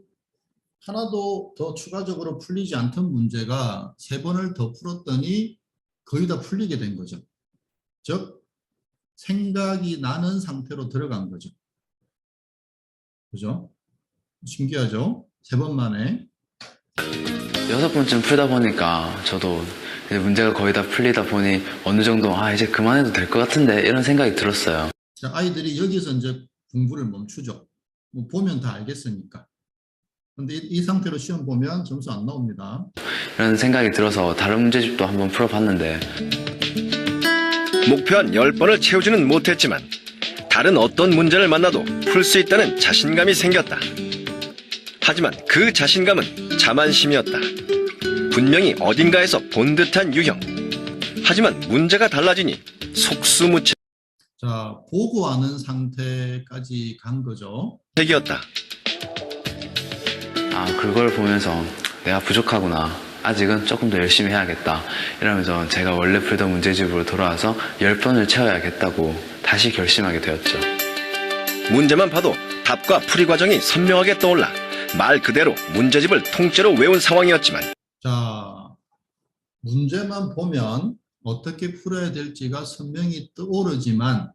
하나도 더 추가적으로 풀리지 않던 문제가 3번을 더 풀었더니 거의 다 풀리게 된 거죠. 즉, 생각이 나는 상태로 들어간 거죠. 그죠? 신기하죠? 3번 만에. 6번쯤 풀다 보니까 저도 이제 문제가 거의 다 풀리다 보니 어느 정도 이제 그만해도 될 것 같은데 이런 생각이 들었어요. 자, 아이들이 여기서 이제 공부를 멈추죠. 뭐 보면 다 알겠으니까. 근데 이 상태로 시험 보면 점수 안 나옵니다. 이런 생각이 들어서 다른 문제집도 한번 풀어봤는데 목표한 10번을 채우지는 못했지만 다른 어떤 문제를 만나도 풀 수 있다는 자신감이 생겼다. 하지만 그 자신감은 자만심이었다. 분명히 어딘가에서 본 듯한 유형. 하지만 문제가 달라지니 속수무책. 자, 보고 아는 상태까지 간 거죠. 이었다. 그걸 보면서 내가 부족하구나. 아직은 조금 더 열심히 해야겠다. 이러면서 제가 원래 풀던 문제집으로 돌아와서 10번을 채워야겠다고 다시 결심하게 되었죠. 문제만 봐도 답과 풀이 과정이 선명하게 떠올라 말 그대로 문제집을 통째로 외운 상황이었지만 자, 문제만 보면 어떻게 풀어야 될지가 선명히 떠오르지만,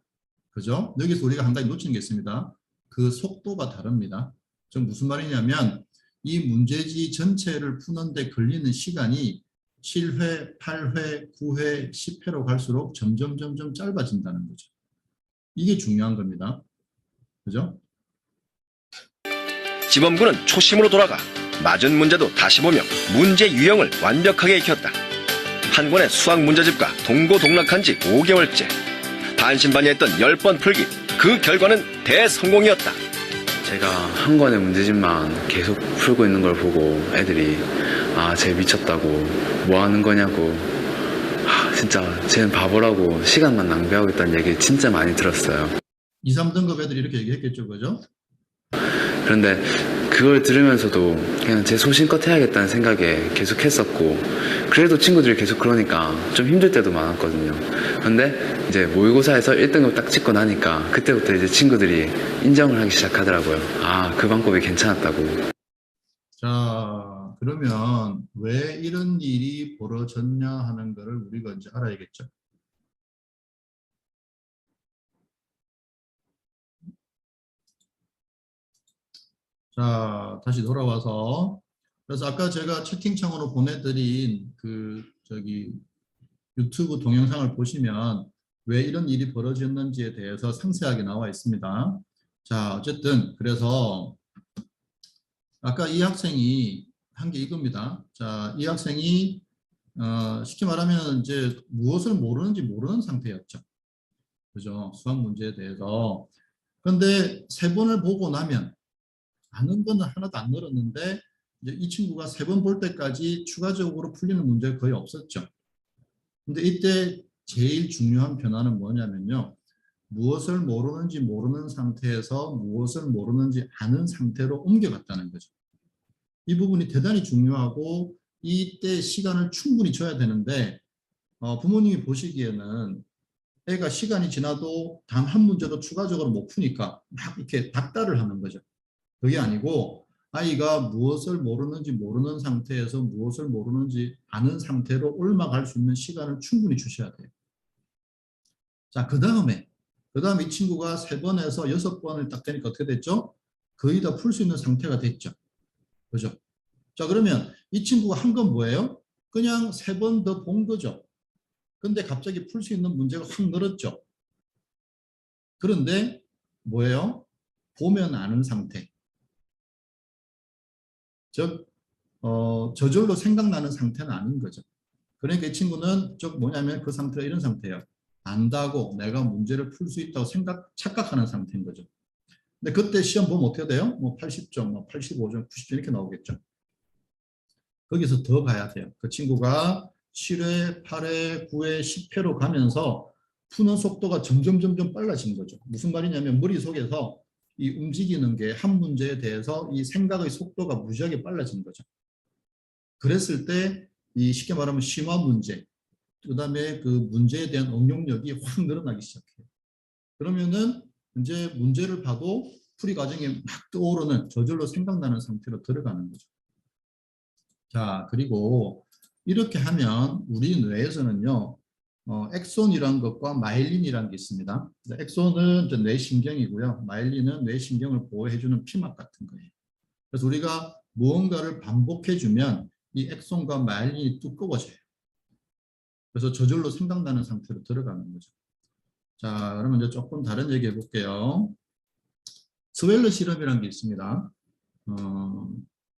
그죠? 여기서 우리가 한 가지 놓치는 게 있습니다. 그 속도가 다릅니다. 좀 무슨 말이냐면 이 문제지 전체를 푸는데 걸리는 시간이 7회, 8회, 9회, 10회로 갈수록 점점 짧아진다는 거죠. 이게 중요한 겁니다. 그죠? 지범군은 초심으로 돌아가 맞은 문제도 다시 보며 문제 유형을 완벽하게 익혔다. 한 권의 수학 문제집과 동고동락한 지 5개월째. 반신반의했던 10번 풀기. 그 결과는 대성공이었다. 제가 한 권의 문제집만 계속 풀고 있는 걸 보고 애들이 쟤 미쳤다고 뭐 하는 거냐고 진짜 쟤는 바보라고 시간만 낭비하고 있다는 얘기 진짜 많이 들었어요. 2, 3등급 애들이 이렇게 얘기했겠죠. 그죠? 그런데 그걸 들으면서도 그냥 제 소신껏 해야겠다는 생각에 계속 했었고, 그래도 친구들이 계속 그러니까 좀 힘들 때도 많았거든요. 그런데 이제 모의고사에서 1등급 딱 찍고 나니까 그때부터 이제 친구들이 인정을 하기 시작하더라고요. 그 방법이 괜찮았다고. 자, 그러면 왜 이런 일이 벌어졌냐 하는 거를 우리가 이제 알아야겠죠. 자, 다시 돌아와서, 그래서 아까 제가 채팅창으로 보내드린 유튜브 동영상을 보시면 왜 이런 일이 벌어졌는지에 대해서 상세하게 나와 있습니다. 자, 어쨌든 그래서 아까 이 학생이 한 게 이겁니다. 자, 이 학생이 쉽게 말하면 이제 무엇을 모르는지 모르는 상태였죠. 그죠? 수학 문제에 대해서. 그런데 3번을 보고 나면 아는 거는 하나도 안 늘었는데 이제 이 친구가 3번 볼 때까지 추가적으로 풀리는 문제가 거의 없었죠. 근데 이때 제일 중요한 변화는 뭐냐면요. 무엇을 모르는지 모르는 상태에서 무엇을 모르는지 아는 상태로 옮겨갔다는 거죠. 이 부분이 대단히 중요하고 이때 시간을 충분히 줘야 되는데 부모님이 보시기에는 애가 시간이 지나도 단 한 문제도 추가적으로 못 푸니까 막 이렇게 닥달을 하는 거죠. 그게 아니고 아이가 무엇을 모르는지 모르는 상태에서 무엇을 모르는지 아는 상태로 올라갈 수 있는 시간을 충분히 주셔야 돼요. 자, 그 다음에 이 친구가 3번에서 6번을 딱 되니까 어떻게 됐죠? 거의 다 풀 수 있는 상태가 됐죠. 그죠? 자, 그러면 이 친구가 한 건 뭐예요? 그냥 3번 더 본 거죠. 근데 갑자기 풀 수 있는 문제가 확 늘었죠. 그런데 뭐예요? 보면 아는 상태. 즉 저절로 생각나는 상태는 아닌 거죠. 그러니까 이 친구는 즉 뭐냐면 그 상태가 이런 상태예요. 안다고 내가 문제를 풀 수 있다고 착각하는 상태인 거죠. 근데 그때 시험 보면 어떻게 돼요? 뭐 80점, 뭐 85점, 90점 이렇게 나오겠죠. 거기서 더 가야 돼요. 그 친구가 7회, 8회, 9회, 10회로 가면서 푸는 속도가 점점 빨라진 거죠. 무슨 말이냐면 머릿속에서 이 움직이는 게 한 문제에 대해서 이 생각의 속도가 무지하게 빨라진 거죠. 그랬을 때 이 쉽게 말하면 심화 문제, 그 다음에 그 문제에 대한 응용력이 확 늘어나기 시작해요. 그러면은 이제 문제를 봐도 풀이 과정에 막 떠오르는 저절로 생각나는 상태로 들어가는 거죠. 자, 그리고 이렇게 하면 우리 뇌에서는요, 엑손이라는 것과 마일린이라는 게 있습니다. 엑손은 뇌신경이고요. 마일린은 뇌신경을 보호해주는 피막 같은 거예요. 그래서 우리가 무언가를 반복해주면 이 엑손과 마일린이 두꺼워져요. 그래서 저절로 생각나는 상태로 들어가는 거죠. 자, 그러면 이제 조금 다른 얘기 해볼게요. 스웰러 실험이라는 게 있습니다.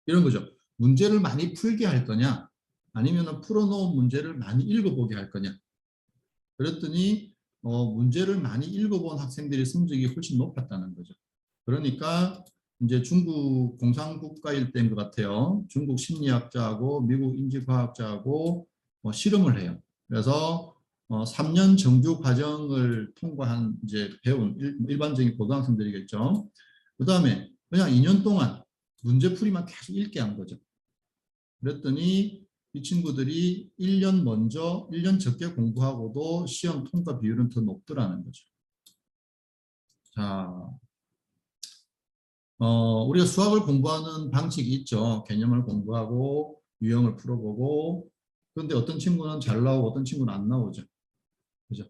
이런 거죠. 문제를 많이 풀게 할 거냐, 아니면 풀어놓은 문제를 많이 읽어보게 할 거냐. 그랬더니 문제를 많이 읽어본 학생들의 성적이 훨씬 높았다는 거죠. 그러니까 이제 중국 공산국가일 때인 것 같아요. 중국 심리학자하고 미국 인지과학자하고 실험을 해요. 그래서 3년 정규 과정을 통과한 이제 배운 일반적인 고등학생들이겠죠. 그 다음에 그냥 2년 동안 문제풀이만 계속 읽게 한 거죠. 그랬더니 이 친구들이 1년 먼저 1년 적게 공부하고도 시험 통과 비율은 더 높더라는 거죠. 자, 우리가 수학을 공부하는 방식이 있죠. 개념을 공부하고 유형을 풀어보고 그런데 어떤 친구는 잘 나오고 어떤 친구는 안 나오죠. 그죠?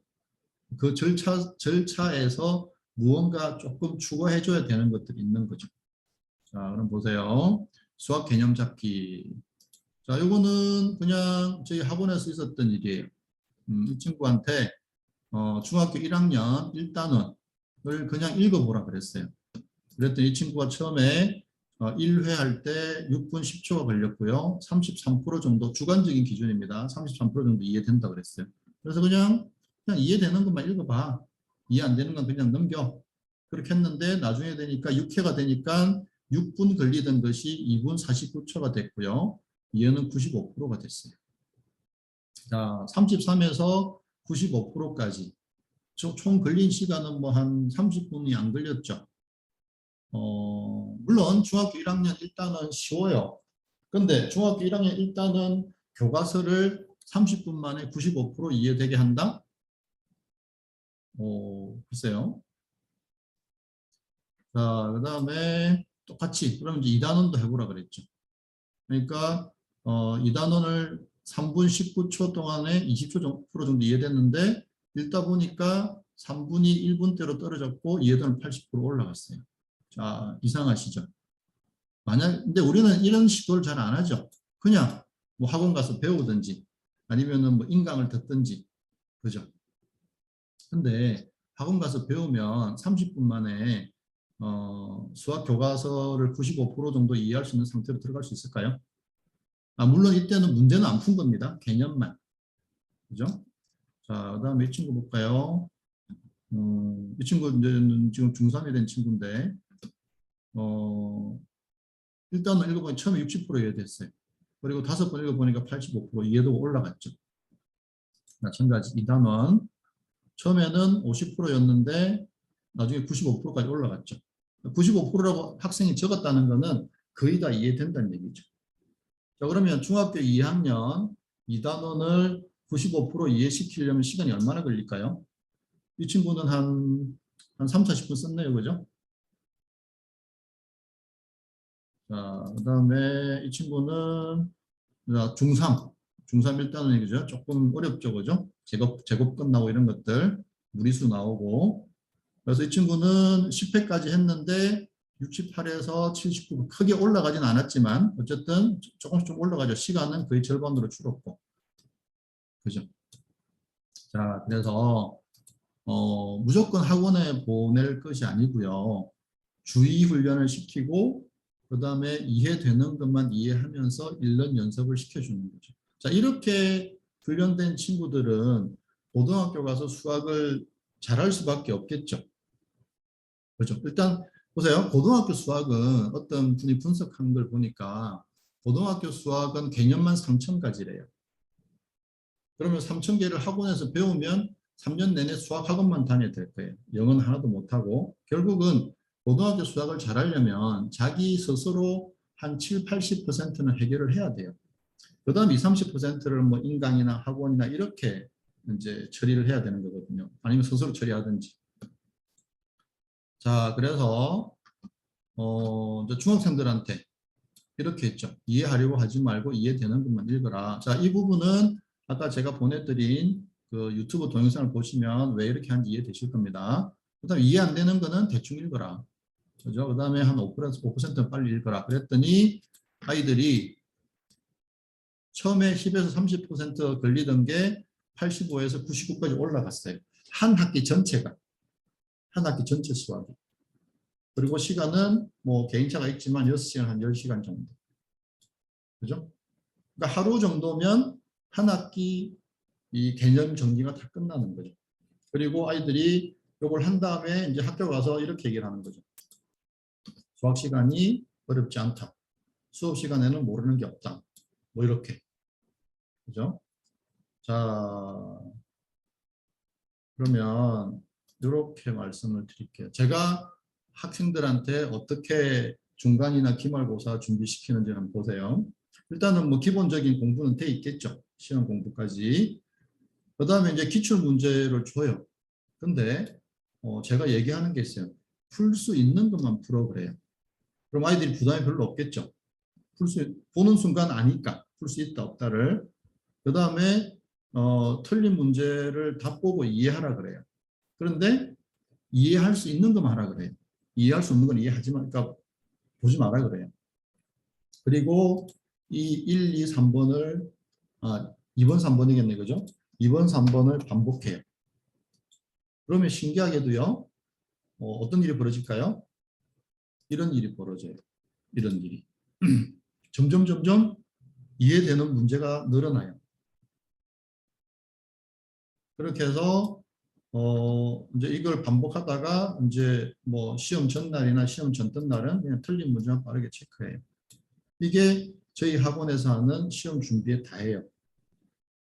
그 절차에서 무언가 조금 추가해줘야 되는 것들이 있는 거죠. 자, 그럼 보세요. 수학 개념 잡기. 자, 요거는 그냥 저희 학원에서 있었던 일이에요. 이 친구한테 중학교 1학년 1단원을 그냥 읽어보라 그랬어요. 그랬더니 이 친구가 처음에 1회 할 때 6분 10초가 걸렸고요. 33% 정도 주관적인 기준입니다. 33% 정도 이해된다 그랬어요. 그래서 그냥 이해되는 것만 읽어봐. 이해 안 되는 건 그냥 넘겨. 그렇게 했는데 나중에 되니까 6회가 되니까 6분 걸리던 것이 2분 49초가 됐고요. 이해는 95%가 됐어요. 자, 33에서 95%까지. 총 걸린 시간은 뭐 한 30분이 안 걸렸죠. 물론 중학교 1학년 1단은 쉬워요. 근데 중학교 1학년 1단은 교과서를 30분 만에 95% 이해되게 한다? 글쎄요. 자, 그 다음에 똑같이 그럼 이제 2단원도 해보라 그랬죠. 그러니까 2단원을 3분 19초 동안에 20% 정도 이해됐는데 읽다 보니까 3분이 1분대로 떨어졌고 이해도는 80% 올라갔어요. 자, 이상하시죠? 근데 우리는 이런 시도를 잘 안 하죠. 그냥 뭐 학원 가서 배우든지 아니면은 뭐 인강을 듣든지, 그죠? 근데 학원 가서 배우면 30분 만에 수학 교과서를 95% 정도 이해할 수 있는 상태로 들어갈 수 있을까요? 물론 이때는 문제는 안 푼 겁니다. 개념만. 그죠? 자, 그 다음에 이 친구 볼까요? 이 친구는 지금 중3이 된 친구인데, 일단은 읽어보니 처음에 60% 이해됐어요. 그리고 5번 읽어보니까 85% 이해도가 올라갔죠. 마찬가지 2단원. 처음에는 50%였는데 나중에 95%까지 올라갔죠. 95%라고 학생이 적었다는 것은 거의 다 이해된다는 얘기죠. 자, 그러면 중학교 2학년 2단원을 95% 이해시키려면 시간이 얼마나 걸릴까요? 이 친구는 한 3, 40분 썼네요. 그죠? 자, 그 다음에 이 친구는 중3 1단원이 그죠? 조금 어렵죠. 그죠? 제곱 끝나고 이런 것들, 무리수 나오고. 그래서 이 친구는 10회까지 했는데 68에서 79 크게 올라가진 않았지만 어쨌든 조금씩 좀 올라가죠. 시간은 거의 절반으로 줄었고. 그죠? 자, 그래서 무조건 학원에 보낼 것이 아니고요. 주의 훈련을 시키고 그 다음에 이해되는 것만 이해하면서 1년 연습을 시켜주는 거죠. 자, 이렇게 훈련된 친구들은 고등학교 가서 수학을 잘할 수밖에 없겠죠. 그렇죠. 일단 보세요. 고등학교 수학은 어떤 분이 분석한 걸 보니까 고등학교 수학은 개념만 3,000가지래요. 그러면 3,000개를 학원에서 배우면 3년 내내 수학 학원만 다녀야 될 거예요. 영어는 하나도 못하고. 결국은 고등학교 수학을 잘하려면 자기 스스로 한 7, 80%는 해결을 해야 돼요. 그 다음 20, 30%를 뭐 인강이나 학원이나 이렇게 이제 처리를 해야 되는 거거든요. 아니면 스스로 처리하든지. 자, 그래서 이제 중학생들한테 이렇게 했죠. 이해하려고 하지 말고 이해되는 것만 읽어라. 자, 이 부분은 아까 제가 보내드린 그 유튜브 동영상을 보시면 왜 이렇게 하는지 이해되실 겁니다. 그 다음에 이해 안 되는 거는 대충 읽어라. 그죠? 그 다음에 한 5% 빨리 읽어라. 그랬더니 아이들이 처음에 10에서 30% 걸리던 게 85에서 99까지 올라갔어요. 한 학기 전체가. 한 학기 전체 수학이. 그리고 시간은 뭐 개인차가 있지만 6시간 한 10시간 정도. 그죠? 그러니까 하루 정도면 한 학기 이 개념 정리가 다 끝나는 거죠. 그리고 아이들이 이걸 한 다음에 이제 학교 가서 이렇게 얘기를 하는 거죠. 수학 시간이 어렵지 않다. 수업 시간에는 모르는 게 없다. 뭐 이렇게. 그죠? 자, 그러면 이렇게 말씀을 드릴게요. 제가 학생들한테 어떻게 중간이나 기말고사 준비시키는지 한번 보세요. 일단은 뭐 기본적인 공부는 돼 있겠죠. 시험 공부까지. 그 다음에 이제 기출 문제를 줘요. 근데 제가 얘기하는 게 있어요. 풀 수 있는 것만 풀어 그래요. 그럼 아이들이 부담이 별로 없겠죠. 보는 순간 아니까 풀 수 있다 없다를. 그 다음에 틀린 문제를 다 보고 이해하라 그래요. 그런데 이해할 수 있는 것만 하라 그래요. 이해할 수 없는 건 이해하지 마, 그러니까 보지 마라 그래요. 그리고 이 1, 2, 3번을 2번, 3번이겠네, 그죠? 2번, 3번을 반복해요. 그러면 신기하게도요, 어떤 일이 벌어질까요? 이런 일이 벌어져요. 이런 일이. 점점 이해되는 문제가 늘어나요. 그렇게 해서 이제 이걸 반복하다가 이제 뭐 시험 전날이나 시험 전뜬 날은 그냥 틀린 문제만 빠르게 체크해요. 이게 저희 학원에서 하는 시험 준비에 다예요.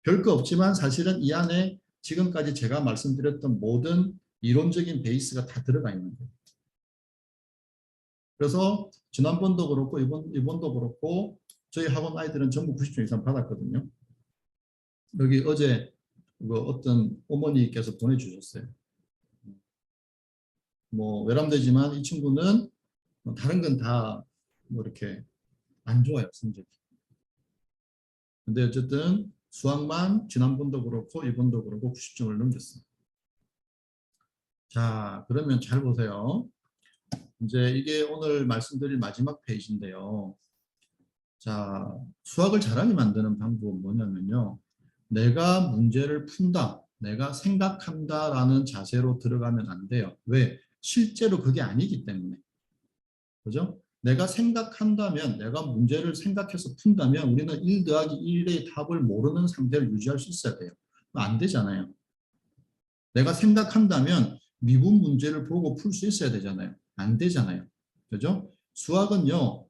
별거 없지만 사실은 이 안에 지금까지 제가 말씀드렸던 모든 이론적인 베이스가 다 들어가 있는 거예요. 그래서 지난번도 그렇고 이번도 그렇고 저희 학원 아이들은 전부 90점 이상 받았거든요. 여기 어제 어떤 어머니께서 보내주셨어요. 뭐 외람되지만 이 친구는 다른 건 다 뭐 이렇게 안 좋아요, 성적이. 근데 어쨌든 수학만 지난번도 그렇고 이번도 그렇고 90점을 넘겼어요. 자, 그러면 잘 보세요. 이제 이게 오늘 말씀드릴 마지막 페이지인데요. 자, 수학을 잘하게 만드는 방법은 뭐냐면요. 내가 문제를 푼다, 내가 생각한다라는 자세로 들어가면 안 돼요. 왜? 실제로 그게 아니기 때문에. 그죠? 내가 생각한다면, 내가 문제를 생각해서 푼다면 우리는 1 더하기 1의 답을 모르는 상태를 유지할 수 있어야 돼요. 안 되잖아요. 내가 생각한다면 미분 문제를 보고 풀 수 있어야 되잖아요. 안 되잖아요. 그죠? 수학은요,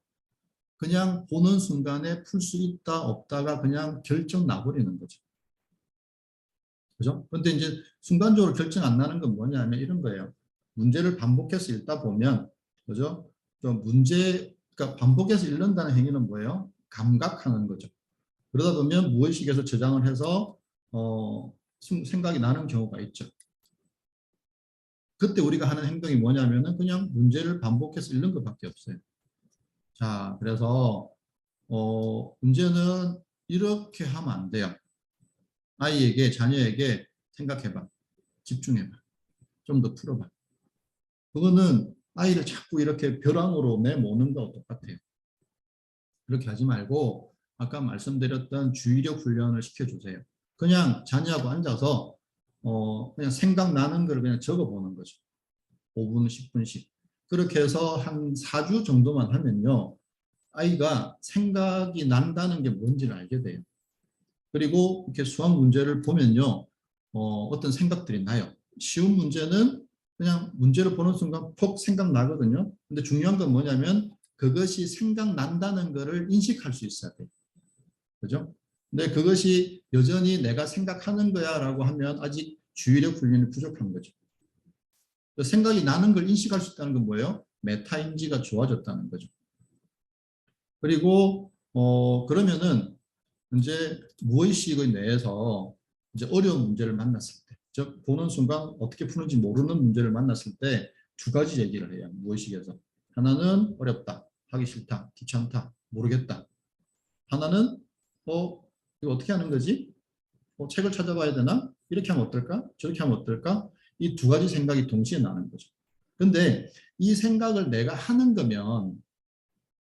그냥 보는 순간에 풀 수 있다, 없다가 그냥 결정 나버리는 거죠. 그죠? 근데 이제 순간적으로 결정 안 나는 건 뭐냐면 이런 거예요. 문제를 반복해서 읽다 보면, 그죠? 좀 그러니까 반복해서 읽는다는 행위는 뭐예요? 감각하는 거죠. 그러다 보면 무의식에서 저장을 해서, 생각이 나는 경우가 있죠. 그때 우리가 하는 행동이 뭐냐면은 그냥 문제를 반복해서 읽는 것밖에 없어요. 자, 그래서, 문제는 이렇게 하면 안 돼요. 자녀에게 생각해봐. 집중해봐. 좀 더 풀어봐. 그거는 아이를 자꾸 이렇게 벼랑으로 내모는 거와 똑같아요. 그렇게 하지 말고 아까 말씀드렸던 주의력 훈련을 시켜주세요. 그냥 자녀하고 앉아서 그냥 생각나는 걸 그냥 적어보는 거죠. 5분, 10분씩. 그렇게 해서 한 4주 정도만 하면요. 아이가 생각이 난다는 게 뭔지를 알게 돼요. 그리고 이렇게 수학 문제를 보면요. 어떤 생각들이 나요. 쉬운 문제는 그냥 문제를 보는 순간 폭 생각나거든요. 근데 중요한 건 뭐냐면 그것이 생각난다는 것을 인식할 수 있어야 돼요. 그죠? 근데 그것이 여전히 내가 생각하는 거야 라고 하면 아직 주의력 훈련이 부족한 거죠. 생각이 나는 걸 인식할 수 있다는 건 뭐예요? 메타인지가 좋아졌다는 거죠. 그리고 그러면은 이제 무의식의 뇌에서 이제 어려운 문제를 만났을 때, 즉 보는 순간 어떻게 푸는지 모르는 문제를 만났을 때 2가지 얘기를 해요. 무의식에서. 하나는 어렵다, 하기 싫다, 귀찮다, 모르겠다. 하나는 이거 어떻게 하는 거지? 책을 찾아봐야 되나? 이렇게 하면 어떨까? 저렇게 하면 어떨까? 이 2가지 생각이 동시에 나는 거죠. 근데 이 생각을 내가 하는 거면,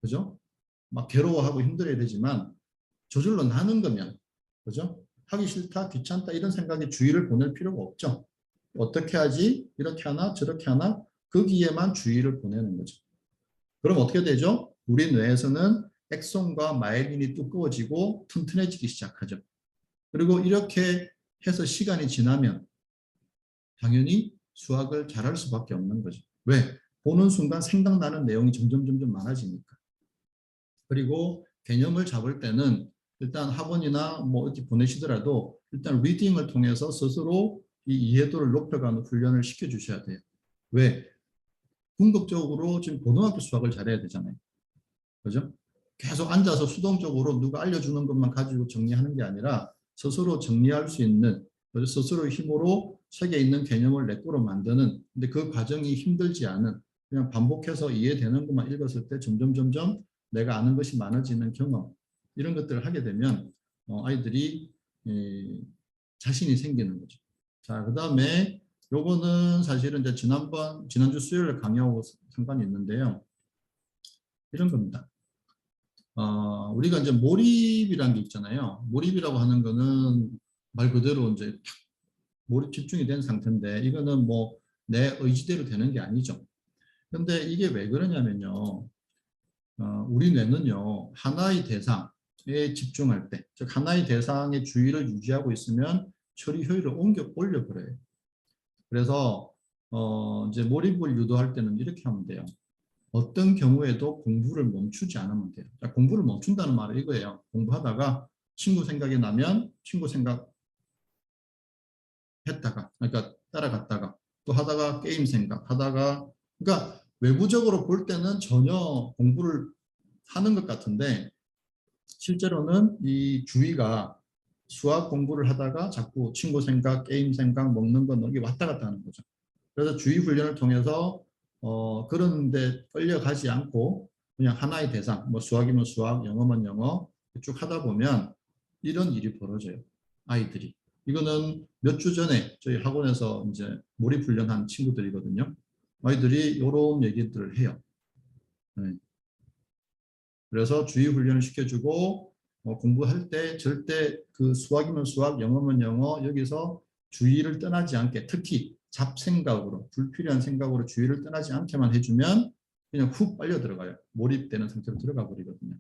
그죠? 막 괴로워하고 힘들어야 되지만 저절로 나는 거면, 그죠? 하기 싫다, 귀찮다 이런 생각에 주의를 보낼 필요가 없죠. 어떻게 하지? 이렇게 하나, 저렇게 하나? 거기에만 주의를 보내는 거죠. 그럼 어떻게 되죠? 우리 뇌에서는 액손과 마이린이 두꺼워지고 튼튼해지기 시작하죠. 그리고 이렇게 해서 시간이 지나면 당연히 수학을 잘할 수밖에 없는 거죠. 왜? 보는 순간 생각나는 내용이 점점 많아지니까. 그리고 개념을 잡을 때는 일단 학원이나 뭐 어디 보내시더라도 일단 리딩을 통해서 스스로 이 이해도를 높여가는 훈련을 시켜주셔야 돼요. 왜? 궁극적으로 지금 고등학교 수학을 잘해야 되잖아요. 그죠? 계속 앉아서 수동적으로 누가 알려주는 것만 가지고 정리하는 게 아니라 스스로 정리할 수 있는, 스스로의 힘으로 책에 있는 개념을 내 거로 만드는, 근데 그 과정이 힘들지 않은, 그냥 반복해서 이해되는 것만 읽었을 때 점점 내가 아는 것이 많아지는 경험, 이런 것들을 하게 되면 아이들이 자신이 생기는 거죠. 자, 그 다음에 요거는 사실은 이제 지난주 수요일 강의하고 상관이 있는데요. 이런 겁니다. 우리가 이제 몰입이라는 게 있잖아요. 몰입이라고 하는 거는 말 그대로 이제 몰입 집중이 된 상태인데, 이거는 뭐 내 의지대로 되는 게 아니죠. 근데 이게 왜 그러냐면요. 우리 뇌는요, 하나의 대상에 집중할 때, 즉 하나의 대상의 주의를 유지하고 있으면 처리 효율을 올려버려요. 그래서 이제 몰입을 유도할 때는 이렇게 하면 돼요. 어떤 경우에도 공부를 멈추지 않으면 돼요. 자, 공부를 멈춘다는 말은 이거예요. 공부하다가 친구 생각이 나면 친구 생각 했다가, 그러니까 따라갔다가, 또 하다가 게임 생각 하다가, 그러니까 외부적으로 볼 때는 전혀 공부를 하는 것 같은데 실제로는 이 주의가 수학 공부를 하다가 자꾸 친구 생각, 게임 생각, 먹는 거 이게 왔다 갔다 하는 거죠. 그래서 주의 훈련을 통해서 그런데 끌려가지 않고 그냥 하나의 대상, 뭐 수학이면 수학, 영어면 영어 쭉 하다 보면 이런 일이 벌어져요. 아이들이. 이거는 몇 주 전에 저희 학원에서 이제 몰입 훈련한 친구들이거든요. 아이들이 이런 얘기들을 해요. 네. 그래서 주의 훈련을 시켜주고 공부할 때 절대 그 수학이면 수학, 영어면 영어 여기서 주의를 떠나지 않게, 특히 잡생각으로, 불필요한 생각으로 주의를 떠나지 않게만 해주면 그냥 훅 빨려 들어가요. 몰입되는 상태로 들어가 버리거든요.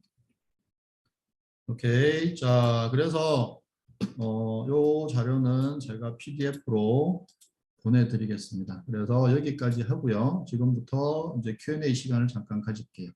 오케이. 자, 그래서 요 자료는 제가 PDF로 보내드리겠습니다. 그래서 여기까지 하고요. 지금부터 이제 Q&A 시간을 잠깐 가질게요.